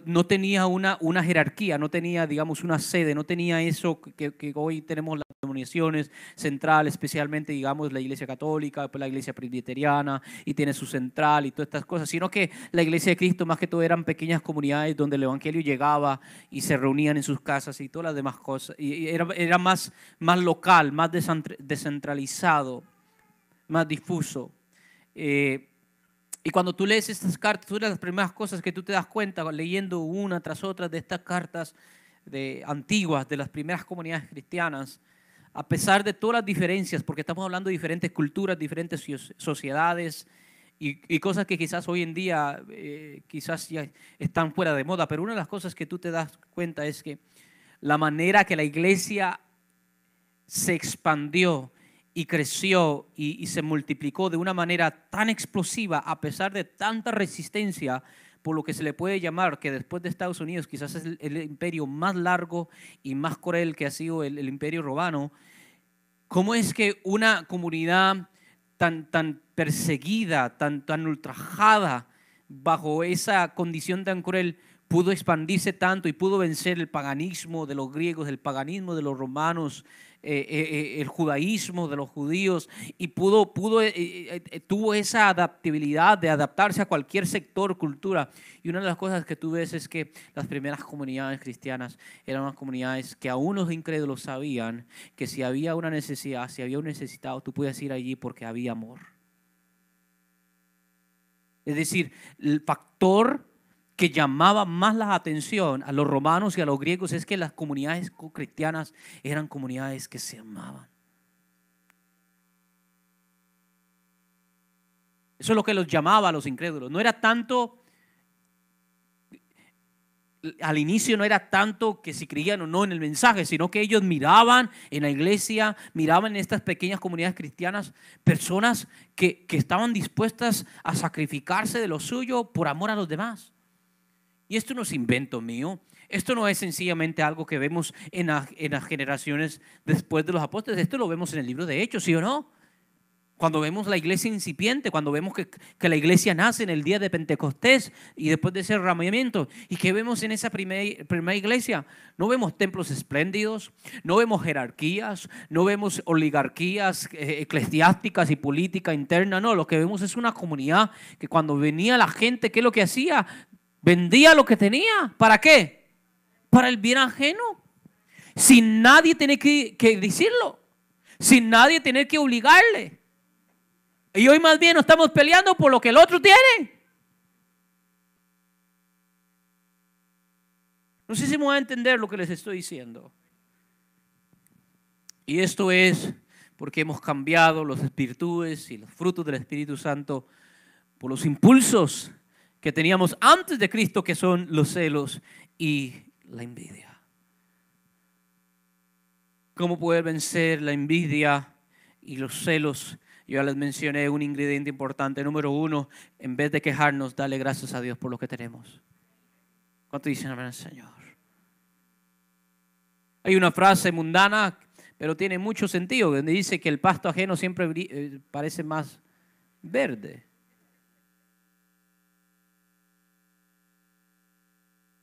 No tenía una jerarquía, no tenía, digamos, una sede, no tenía eso que hoy tenemos las denominaciones centrales, especialmente, digamos, la iglesia católica, después la iglesia presbiteriana, y tiene su central y todas estas cosas, sino que la iglesia de Cristo más que todo eran pequeñas comunidades donde el evangelio llegaba y se reunían en sus casas y todas las demás cosas, y era más local, más descentralizado, más difuso. Y cuando tú lees estas cartas, una de las primeras cosas que tú te das cuenta leyendo una tras otra de estas cartas antiguas de las primeras comunidades cristianas, a pesar de todas las diferencias, porque estamos hablando de diferentes culturas, diferentes sociedades y cosas que quizás hoy en día quizás ya están fuera de moda, pero una de las cosas que tú te das cuenta es que la manera que la iglesia se expandió y creció y se multiplicó de una manera tan explosiva a pesar de tanta resistencia, por lo que se le puede llamar que después de Estados Unidos quizás es el imperio más largo y más cruel que ha sido el imperio romano. ¿Cómo es que una comunidad tan perseguida, tan ultrajada bajo esa condición tan cruel pudo expandirse tanto y pudo vencer el paganismo de los griegos, el paganismo de los romanos, el judaísmo de los judíos y tuvo esa adaptabilidad de adaptarse a cualquier sector, cultura. Y una de las cosas que tú ves es que las primeras comunidades cristianas eran unas comunidades que aún los incrédulos sabían que si había una necesidad, si había un necesitado, tú podías ir allí porque había amor. Es decir, el factor que llamaba más la atención a los romanos y a los griegos es que las comunidades cristianas eran comunidades que se amaban. Eso es lo que los llamaba a los incrédulos. No era tanto, al inicio no era tanto que si creían o no en el mensaje, sino que ellos miraban en la iglesia, miraban en estas pequeñas comunidades cristianas, personas que estaban dispuestas a sacrificarse de lo suyo por amor a los demás. Y esto no es invento mío, esto no es sencillamente algo que vemos en las generaciones después de los apóstoles, esto lo vemos en el libro de Hechos, ¿sí o no? Cuando vemos la iglesia incipiente, cuando vemos que la iglesia nace en el día de Pentecostés y después de ese derramamiento, ¿y qué vemos en esa primera iglesia? No vemos templos espléndidos, no vemos jerarquías, no vemos oligarquías eclesiásticas y política interna, no, lo que vemos es una comunidad que cuando venía la gente, ¿qué es lo que hacía? Vendía lo que tenía. ¿Para qué? Para el bien ajeno. Sin nadie tener que decirlo. Sin nadie tener que obligarle. Y hoy más bien nos estamos peleando por lo que el otro tiene. No sé si me voy a entender lo que les estoy diciendo. Y esto es porque hemos cambiado las virtudes y los frutos del Espíritu Santo por los impulsos que teníamos antes de Cristo, que son los celos y la envidia. ¿Cómo poder vencer la envidia y los celos? Yo ya les mencioné un ingrediente importante. Número 1, en vez de quejarnos, dale gracias a Dios por lo que tenemos. ¿Cuánto dicen amén al Señor? Hay una frase mundana, pero tiene mucho sentido, donde dice que el pasto ajeno siempre parece más verde.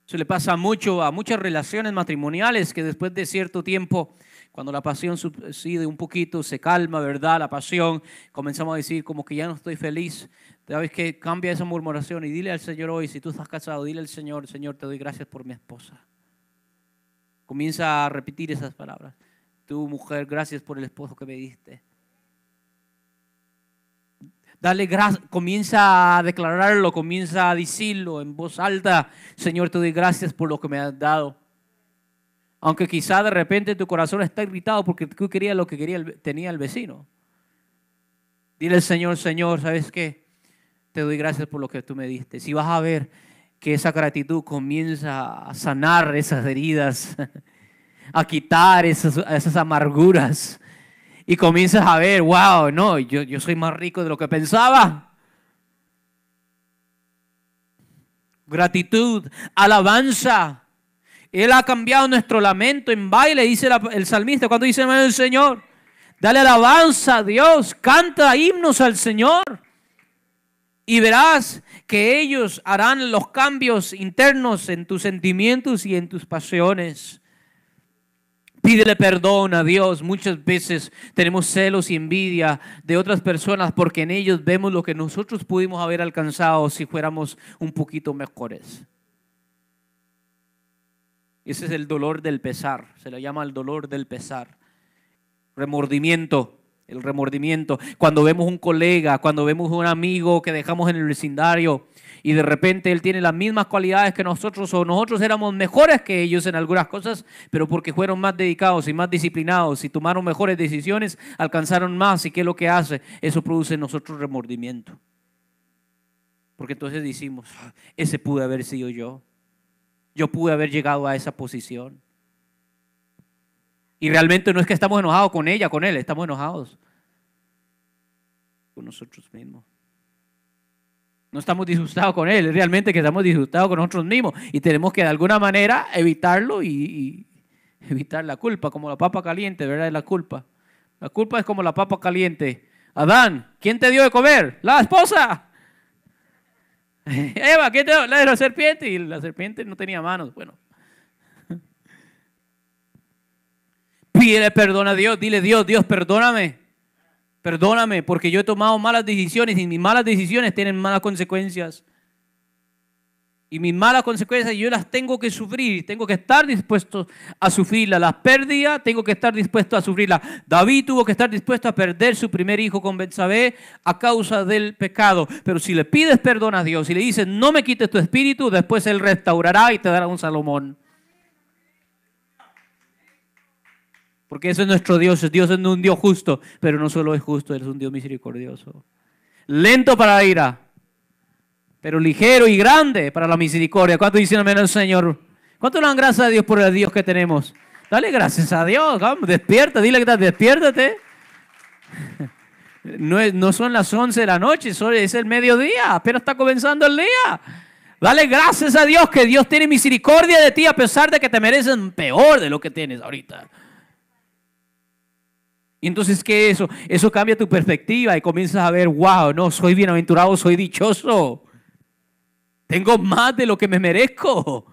Eso le pasa mucho a muchas relaciones matrimoniales que después de cierto tiempo, cuando la pasión subside un poquito, se calma, ¿verdad? La pasión, comenzamos a decir como que ya no estoy feliz. ¿Sabes qué? Cambia esa murmuración y dile al Señor hoy, si tú estás casado, dile al Señor, Señor, te doy gracias por mi esposa. Comienza a repetir esas palabras. Tú, mujer, gracias por el esposo que me diste. Dale gracias, comienza a declararlo, comienza a decirlo en voz alta. Señor, te doy gracias por lo que me has dado. Aunque quizá de repente tu corazón está irritado porque tú querías lo que tenía el vecino. Dile al Señor, Señor, ¿sabes qué? Te doy gracias por lo que tú me diste. Si vas a ver que esa gratitud comienza a sanar esas heridas, a quitar esas amarguras. Y comienzas a ver, wow, no, yo soy más rico de lo que pensaba. Gratitud, alabanza. Él ha cambiado nuestro lamento en baile, dice el salmista. Cuando dice el Señor, dale alabanza a Dios, canta himnos al Señor. Y verás que ellos harán los cambios internos en tus sentimientos y en tus pasiones. Pídele perdón a Dios. Muchas veces tenemos celos y envidia de otras personas porque en ellos vemos lo que nosotros pudimos haber alcanzado si fuéramos un poquito mejores. Ese es el dolor del pesar. Se le llama el dolor del pesar. Remordimiento. El remordimiento. Cuando vemos un colega, cuando vemos un amigo que dejamos en el vecindario y de repente él tiene las mismas cualidades que nosotros o nosotros éramos mejores que ellos en algunas cosas, pero porque fueron más dedicados y más disciplinados y tomaron mejores decisiones, alcanzaron más. ¿Y qué es lo que hace? Eso produce en nosotros remordimiento. Porque entonces decimos, ese pude haber sido yo. Yo pude haber llegado a esa posición. Y realmente no es que estamos enojados con ella, con él, estamos enojados con nosotros mismos. No estamos disgustados con él, es realmente que estamos disgustados con nosotros mismos. Y tenemos que de alguna manera evitarlo y evitar la culpa, como la papa caliente, ¿verdad? Es la culpa. La culpa es como la papa caliente. Adán, ¿quién te dio de comer? La esposa. Eva, ¿quién te dio? La serpiente. Y la serpiente no tenía manos. Bueno. Pídele perdón a Dios. Dile, Dios, perdóname. Perdóname porque yo he tomado malas decisiones y mis malas decisiones tienen malas consecuencias. Y mis malas consecuencias yo las tengo que sufrir, tengo que estar dispuesto a sufrirlas. Las pérdidas tengo que estar dispuesto a sufrirlas. David tuvo que estar dispuesto a perder su primer hijo con Betsabé a causa del pecado. Pero si le pides perdón a Dios y le dices, no me quites tu espíritu, después Él restaurará y te dará un Salomón. Porque ese es nuestro Dios. Dios es un Dios justo, pero no solo es justo, Él es un Dios misericordioso. Lento para la ira, pero ligero y grande para la misericordia. ¿Cuánto dicen amén al Señor? ¿Cuánto le dan gracias a Dios por el Dios que tenemos? Dale gracias a Dios. Vamos, despierta, dile que despiértate. No son las 11 de la noche, es el mediodía. Apenas está comenzando el día. Dale gracias a Dios que Dios tiene misericordia de ti a pesar de que te merecen peor de lo que tienes ahorita. Y entonces, ¿qué es eso? Eso cambia tu perspectiva y comienzas a ver, wow, no, soy bienaventurado, soy dichoso. Tengo más de lo que me merezco.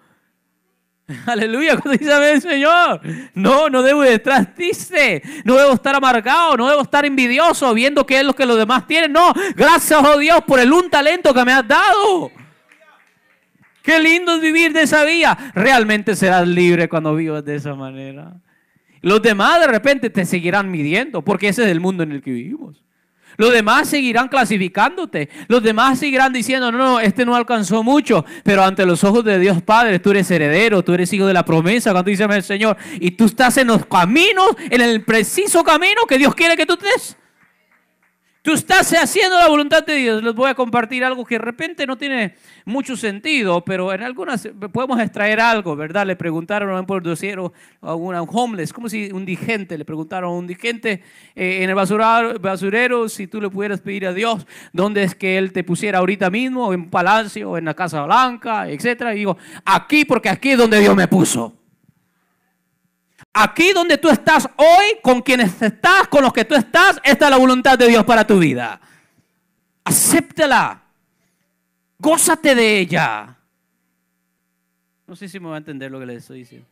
Aleluya, cuando dice amén, Señor. No debo estar triste, no debo estar amargado, no debo estar envidioso viendo qué es lo que los demás tienen. No, gracias a Dios por el un talento que me has dado. Qué lindo es vivir de esa vía. Realmente serás libre cuando vivas de esa manera. Los demás de repente te seguirán midiendo porque ese es el mundo en el que vivimos. Los demás seguirán clasificándote. Los demás seguirán diciendo, no, este no alcanzó mucho. Pero ante los ojos de Dios Padre, tú eres heredero, tú eres hijo de la promesa, cuando dice el Señor. Y tú estás en los caminos, en el preciso camino que Dios quiere que tú estés. Tú estás haciendo la voluntad de Dios. Les voy a compartir algo que de repente no tiene mucho sentido, pero en algunas podemos extraer algo, ¿verdad? Le preguntaron a un pordiosero, a un homeless, como si un indigente, le preguntaron a un indigente en el basurero si tú le pudieras pedir a Dios dónde es que Él te pusiera ahorita mismo, en un palacio, en la Casa Blanca, etcétera. Y digo, aquí, porque aquí es donde Dios me puso. Aquí donde tú estás hoy, con quienes estás, con los que tú estás, esta es la voluntad de Dios para tu vida. Acéptala. Gózate de ella. No sé si me va a entender lo que le estoy diciendo.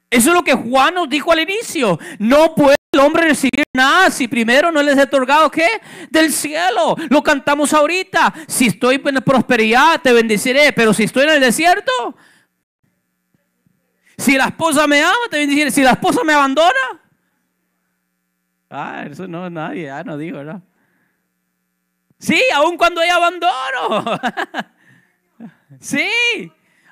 Eso es lo que Juan nos dijo al inicio. No puede el hombre recibir nada si primero no les he otorgado ¿qué? Del cielo. Lo cantamos ahorita. Si estoy en prosperidad, te bendeciré. Pero si estoy en el desierto... Si la esposa me ama, te bendeciré. Si la esposa me abandona. Eso no es nadie. No digo, ¿verdad? Sí, aun cuando hay abandono. Sí,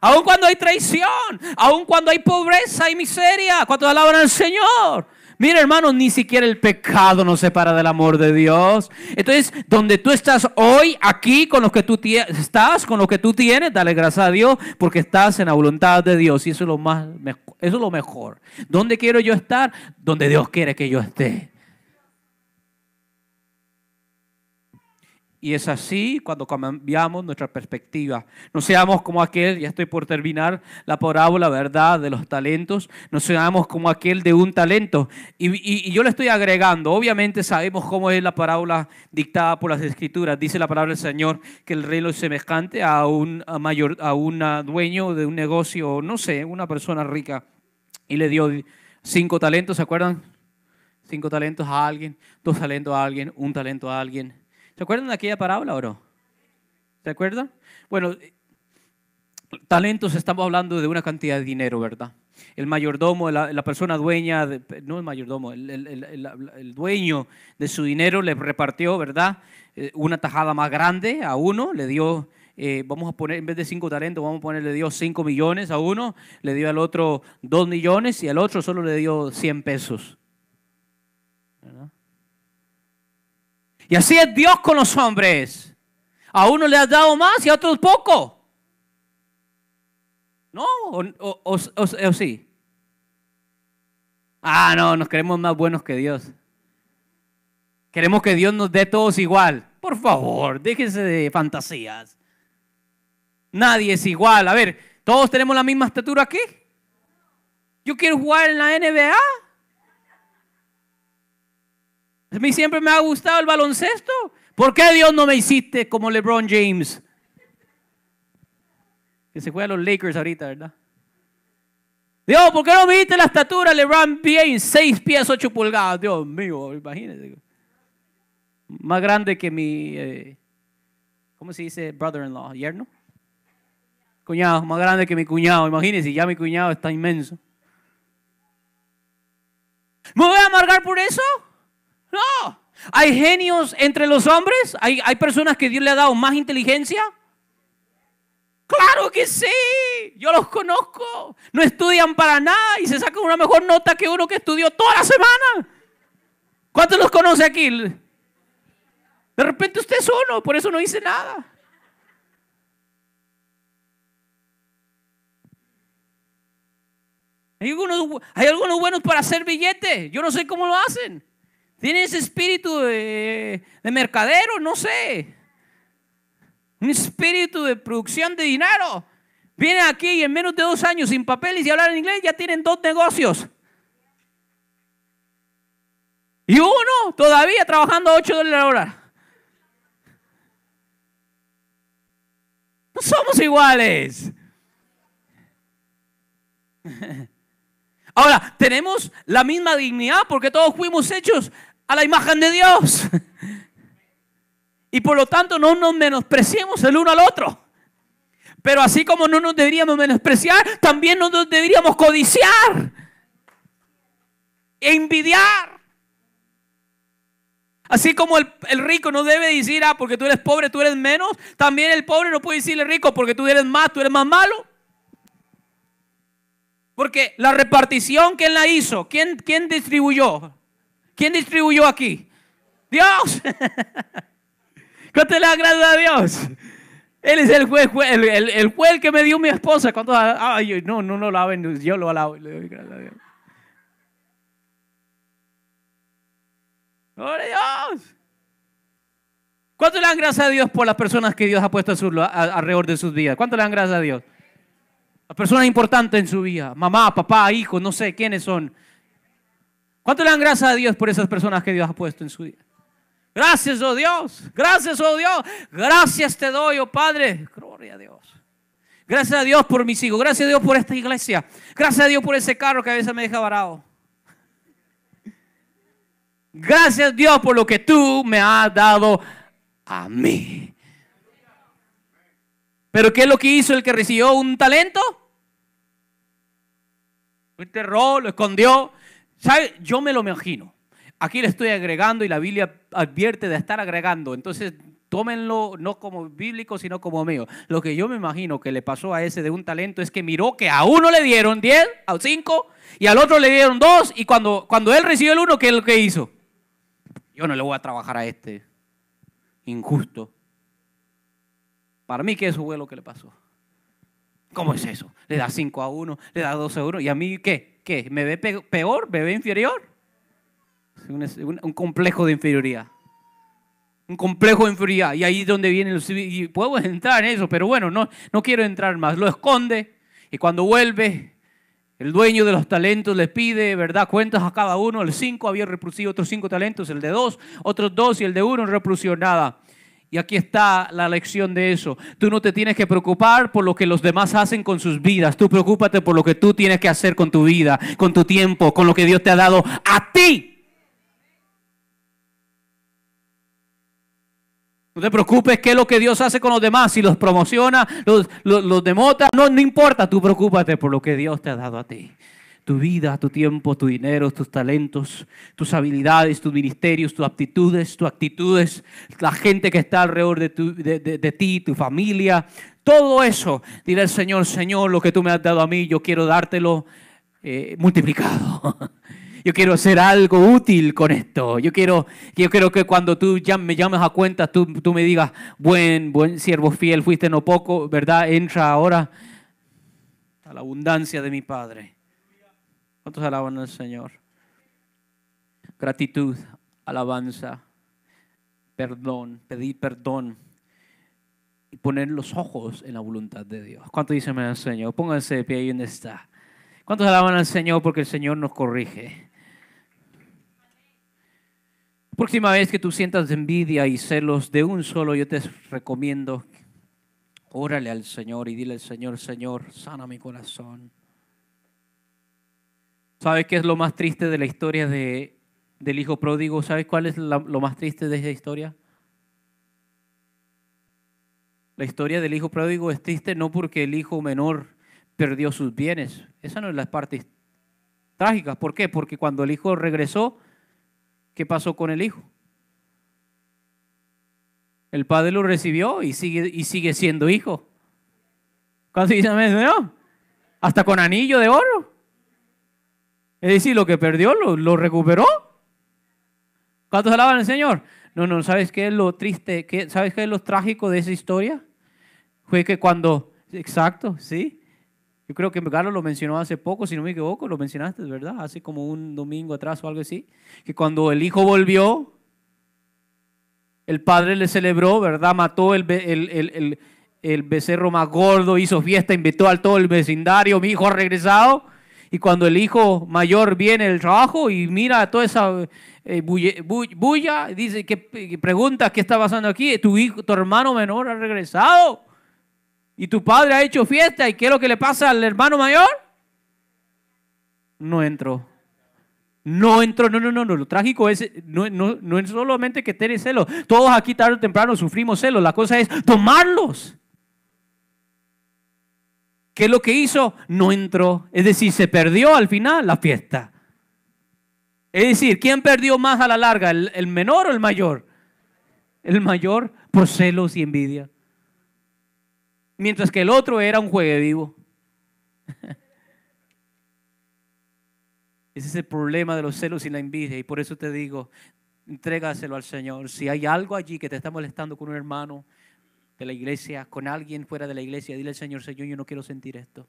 aun cuando hay traición. Aun cuando hay pobreza y miseria. ¿Cuántos alaban al Señor? Mira, hermano, ni siquiera el pecado nos separa del amor de Dios. Entonces, donde tú estás hoy, aquí, con lo que tú estás, con lo que tú tienes, dale gracias a Dios, porque estás en la voluntad de Dios. Y eso es lo mejor. ¿Dónde quiero yo estar? Donde Dios quiere que yo esté. Y es así cuando cambiamos nuestra perspectiva. No seamos como aquel, ya estoy por terminar la parábola, ¿verdad?, de los talentos. No seamos como aquel de un talento. Y yo le estoy agregando, obviamente sabemos cómo es la parábola dictada por las Escrituras. Dice la palabra del Señor que el reino es semejante a un dueño de un negocio, no sé, una persona rica. Y le dio 5 talentos, ¿se acuerdan? 5 talentos a alguien, 2 talentos a alguien, 1 talento a alguien. ¿Se acuerdan de aquella parábola o no? ¿Se acuerdan? Bueno, talentos, estamos hablando de una cantidad de dinero, ¿verdad? El mayordomo, la persona dueña, no el mayordomo, el dueño de su dinero le repartió, ¿verdad? Una tajada más grande a uno, le dio, vamos a poner, en vez de 5 talentos, vamos a poner, le dio 5 millones a uno, le dio al otro 2 millones y al otro solo le dio 100 pesos. ¿Verdad? Y así es Dios con los hombres. A uno le has dado más y a otros poco. ¿No? ¿O sí? No, nos creemos más buenos que Dios. Queremos que Dios nos dé todos igual. Por favor, déjense de fantasías. Nadie es igual. A ver, ¿todos tenemos la misma estatura aquí? Yo quiero jugar en la NBA. A mí siempre me ha gustado el baloncesto. ¿Por qué Dios no me hiciste como LeBron James? Que se juega a los Lakers ahorita, ¿verdad? Dios, ¿por qué no viste la estatura de LeBron James? 6 pies, 8 pulgadas. Dios mío, imagínate. Más grande que mi, ¿cómo se dice? Brother-in-law, yerno. Cuñado, más grande que mi cuñado. Imagínense, ya mi cuñado está inmenso. ¿Me voy a amargar por eso? No. ¿Hay genios entre los hombres? ¿Hay personas que Dios le ha dado más inteligencia? ¡Claro que sí! Yo los conozco. No estudian para nada y se sacan una mejor nota que uno que estudió toda la semana. ¿Cuántos los conoce aquí? De repente usted es uno, por eso no dice nada. Hay algunos buenos para hacer billetes. Yo no sé cómo lo hacen. Tienen ese espíritu de mercadero, no sé. Un espíritu de producción de dinero. Vienen aquí y en menos de 2 años sin papeles y hablar en inglés ya tienen 2 negocios. Y uno todavía trabajando a $8 la hora. No somos iguales. Ahora, tenemos la misma dignidad porque todos fuimos hechos a la imagen de Dios. Y por lo tanto no nos menospreciemos el uno al otro. Pero así como no nos deberíamos menospreciar, también no nos deberíamos codiciar e envidiar. Así como el rico no debe decir, porque tú eres pobre, tú eres menos. También el pobre no puede decirle rico porque tú eres más malo. Porque la repartición, ¿quién la hizo? ¿Quién distribuyó? ¿Quién distribuyó aquí? Dios. ¿Cuánto le agrada a Dios? Él es el juez, el juez que me dio mi esposa. ¿Cuánto? No lo laven, yo lo alabo. Le doy gracias a Dios. ¡Gloria a Dios! ¿Cuánto le dan gracias a Dios por las personas que Dios ha puesto alrededor de sus vidas? ¿Cuánto le dan gracias a Dios? Las personas importantes en su vida. Mamá, papá, hijos, no sé quiénes son. ¿Cuánto le dan gracias a Dios por esas personas que Dios ha puesto en su vida? Gracias, oh Dios. Gracias, oh Dios. Gracias te doy, oh Padre. Gloria a Dios. Gracias a Dios por mis hijos. Gracias a Dios por esta iglesia. Gracias a Dios por ese carro que a veces me deja varado. Gracias Dios por lo que tú me has dado a mí. ¿Pero qué es lo que hizo el que recibió un talento? Lo enterró, lo escondió. ¿Sabe? Yo me lo imagino. Aquí le estoy agregando y la Biblia advierte de estar agregando. Entonces, tómenlo no como bíblico, sino como mío. Lo que yo me imagino que le pasó a ese de un talento es que miró que a uno le dieron 10, a 5 y al otro le dieron 2. Y cuando él recibió el 1, ¿qué es lo que hizo? Yo no le voy a trabajar a este injusto. Para mí que eso fue lo que le pasó. ¿Cómo es eso? Le da 5 a uno, le da 2 a uno. ¿Y a mí qué? ¿Qué? ¿Me ve peor? ¿Me ve inferior? Un complejo de inferioridad. Un complejo de inferioridad. Y ahí es donde vienen los... Y puedo entrar en eso, pero bueno, no quiero entrar más. Lo esconde y cuando vuelve, el dueño de los talentos le pide, ¿verdad? Cuentas a cada uno. El 5 había reproducido otros 5 talentos, el de 2, otros 2 y el de 1 no reprodució nada. Y aquí está la lección de eso. Tú no te tienes que preocupar por lo que los demás hacen con sus vidas. Tú preocúpate por lo que tú tienes que hacer con tu vida, con tu tiempo, con lo que Dios te ha dado a ti. No te preocupes qué es lo que Dios hace con los demás. Si los promociona, los demota, no importa. Tú preocúpate por lo que Dios te ha dado a ti. Tu vida, tu tiempo, tu dinero, tus talentos, tus habilidades, tus ministerios, tus aptitudes, tus actitudes, la gente que está alrededor de ti, tu familia, todo eso. Dile al Señor, Señor, lo que tú me has dado a mí, yo quiero dártelo multiplicado. Yo quiero hacer algo útil con esto. Yo quiero que cuando tú me llames a cuenta, tú me digas, buen siervo fiel, fuiste no poco, ¿verdad? Entra ahora a la abundancia de mi Padre. ¿Cuántos alaban al Señor? Gratitud, alabanza, perdón, pedir perdón y poner los ojos en la voluntad de Dios. ¿Cuántos dicen al Señor? Pónganse de pie ahí donde está. ¿Cuántos alaban al Señor porque el Señor nos corrige? Próxima vez que tú sientas envidia y celos de un solo, yo te recomiendo, órale al Señor y dile al Señor, Señor, sana mi corazón. ¿Sabes qué es lo más triste de la historia del hijo pródigo? ¿Sabes cuál es lo más triste de esa historia? La historia del hijo pródigo es triste no porque el hijo menor perdió sus bienes. Esa no es la parte trágica. ¿Por qué? Porque cuando el hijo regresó, ¿qué pasó con el hijo? El padre lo recibió y sigue siendo hijo. ¿Cuánto dicen eso? ¿No? Hasta con anillo de oro. Es decir, lo que perdió lo recuperó. ¿Cuántos alaban al Señor? No, ¿sabes qué es lo triste? ¿Sabes qué es lo trágico de esa historia? Fue que cuando, exacto, sí. Yo creo que Carlos lo mencionó hace poco, si no me equivoco, lo mencionaste, ¿verdad? Hace como un domingo atrás o algo así. Que cuando el hijo volvió, el padre le celebró, ¿verdad? Mató el becerro más gordo, hizo fiesta, invitó a todo el vecindario, mi hijo ha regresado. Y cuando el hijo mayor viene del trabajo y mira toda esa bulla, dice que pregunta qué está pasando aquí, tu hermano menor ha regresado y tu padre ha hecho fiesta, ¿y qué es lo que le pasa al hermano mayor? No entró. No, lo trágico es, no es solamente que tenés celos, todos aquí tarde o temprano sufrimos celos, la cosa es tomarlos. ¿Qué es lo que hizo? No entró, es decir, se perdió al final la fiesta. Es decir, ¿quién perdió más a la larga, el menor o el mayor? El mayor por celos y envidia. Mientras que el otro era un juegue vivo. Ese es el problema de los celos y la envidia. Y por eso te digo, entrégaselo al Señor. Si hay algo allí que te está molestando con un hermano de la iglesia, con alguien fuera de la iglesia, dile al Señor, Señor, yo no quiero sentir esto.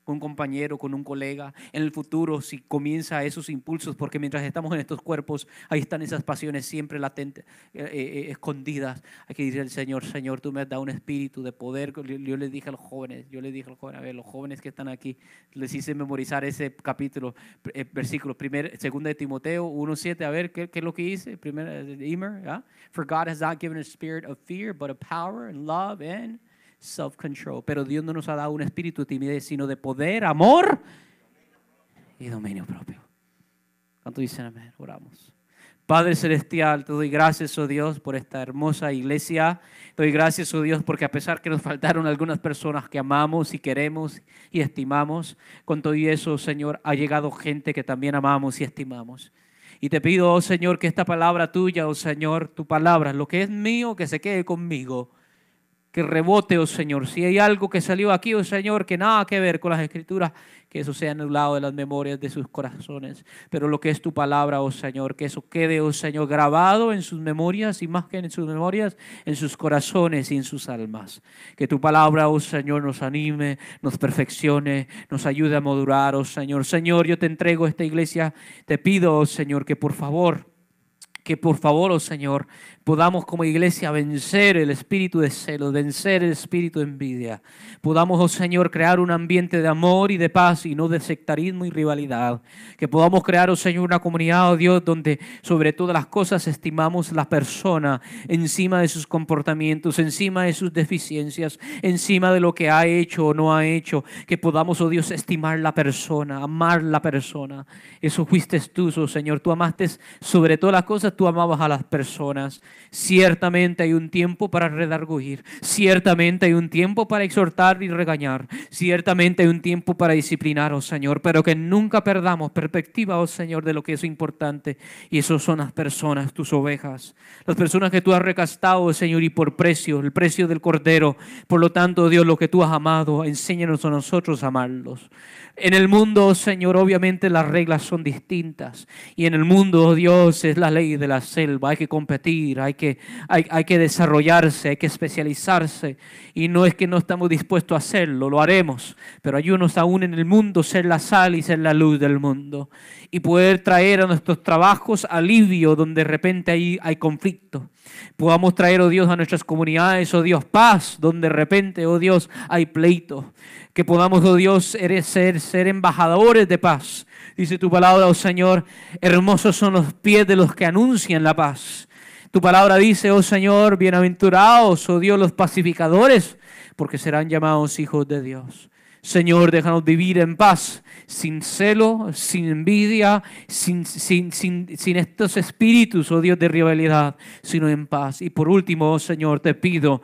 Con un compañero, con un colega, en el futuro si comienza esos impulsos, porque mientras estamos en estos cuerpos, ahí están esas pasiones siempre latentes, escondidas. Hay que decirle al Señor, Señor, tú me has dado un espíritu de poder. Yo les dije a los jóvenes, a ver, los jóvenes que están aquí, les hice memorizar ese capítulo, versículo, segunda de Timoteo 1:7, a ver, ¿qué es lo que dice? Primera de Emer, ¿ah? For God has not given a spirit of fear, but of power and love and self-control. Pero Dios no nos ha dado un espíritu de timidez, sino de poder, amor y dominio propio. ¿Cuánto dicen amén? Oramos. Padre Celestial, te doy gracias, oh Dios, por esta hermosa iglesia. Te doy gracias, oh Dios, porque a pesar que nos faltaron algunas personas que amamos y queremos y estimamos, con todo eso, Señor, ha llegado gente que también amamos y estimamos. Y te pido, oh Señor, que esta palabra tuya, oh Señor, tu palabra, lo que es mío, que se quede conmigo. Que rebote, oh Señor. Si hay algo que salió aquí, oh Señor, que nada que ver con las Escrituras, que eso sea anulado de las memorias de sus corazones. Pero lo que es tu palabra, oh Señor, que eso quede, oh Señor, grabado en sus memorias y más que en sus memorias, en sus corazones y en sus almas. Que tu palabra, oh Señor, nos anime, nos perfeccione, nos ayude a madurar, oh Señor. Señor, yo te entrego esta iglesia. Te pido, oh Señor, que por favor, oh Señor, podamos como iglesia vencer el espíritu de celos, vencer el espíritu de envidia. Podamos, oh Señor, crear un ambiente de amor y de paz y no de sectarismo y rivalidad. Que podamos crear, oh Señor, una comunidad, oh Dios, donde sobre todas las cosas estimamos la persona encima de sus comportamientos, encima de sus deficiencias, encima de lo que ha hecho o no ha hecho. Que podamos, oh Dios, estimar la persona, amar la persona. Eso fuiste tú, oh Señor. Tú amaste sobre todas las cosas, tú amabas a las personas. Ciertamente hay un tiempo para redarguir, ciertamente hay un tiempo para exhortar y regañar, ciertamente hay un tiempo para disciplinar, oh Señor, pero que nunca perdamos perspectiva, oh Señor, de lo que es importante, y eso son las personas, tus ovejas, las personas que tú has recastado, oh Señor, y por precio, el precio del Cordero. Por lo tanto, Dios, lo que tú has amado, enséñanos a nosotros a amarlos. En el mundo, oh Señor, obviamente las reglas son distintas, y en el mundo, oh Dios, es la ley de la selva. Hay que competir, hay que desarrollarse, hay que especializarse, y no es que no estamos dispuestos a hacerlo, lo haremos, pero ayúdanos aún en el mundo ser la sal y ser la luz del mundo, y poder traer a nuestros trabajos alivio donde de repente hay conflicto. Podamos traer, oh Dios, a nuestras comunidades, oh Dios, paz donde de repente, oh Dios, hay pleito. Que podamos, oh Dios, ser embajadores de paz. Dice tu palabra, oh Señor, hermosos son los pies de los que anuncian la paz. Tu palabra dice, oh Señor, bienaventurados, oh Dios, los pacificadores, porque serán llamados hijos de Dios. Señor, déjanos vivir en paz, sin celo, sin envidia, sin estos espíritus, oh Dios, de rivalidad, sino en paz. Y por último, oh Señor, te pido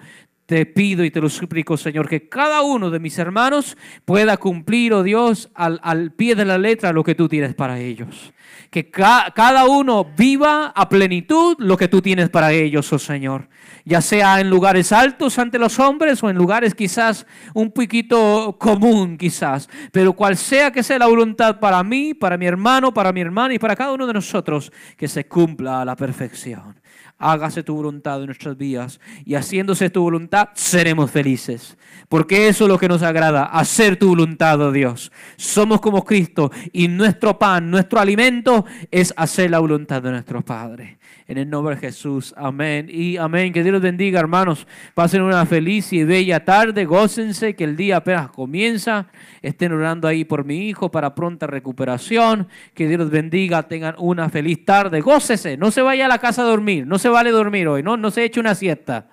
y te lo suplico, Señor, que cada uno de mis hermanos pueda cumplir, oh Dios, al pie de la letra lo que tú tienes para ellos. Que cada uno viva a plenitud lo que tú tienes para ellos, oh Señor. Ya sea en lugares altos ante los hombres o en lugares quizás un poquito común quizás. Pero cual sea que sea la voluntad para mí, para mi hermano, para mi hermana y para cada uno de nosotros, que se cumpla a la perfección. Hágase tu voluntad en nuestras vidas y haciéndose tu voluntad seremos felices. Porque eso es lo que nos agrada, hacer tu voluntad, oh Dios. Somos como Cristo y nuestro pan, nuestro alimento es hacer la voluntad de nuestro Padre. En el nombre de Jesús, amén y amén. Que Dios los bendiga, hermanos. Pasen una feliz y bella tarde, gócense que el día apenas comienza. Estén orando ahí por mi hijo para pronta recuperación. Que Dios los bendiga, tengan una feliz tarde. Gócese, no se vaya a la casa a dormir, no se vale dormir hoy, no se eche una siesta.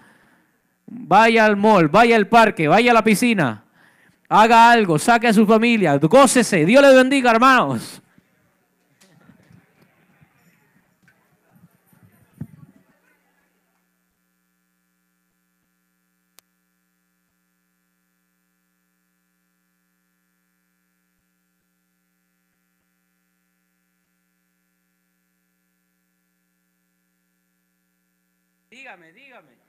Vaya al mall, vaya al parque, vaya a la piscina. Haga algo, saque a su familia, gócese. Dios les bendiga, hermanos. Dígame.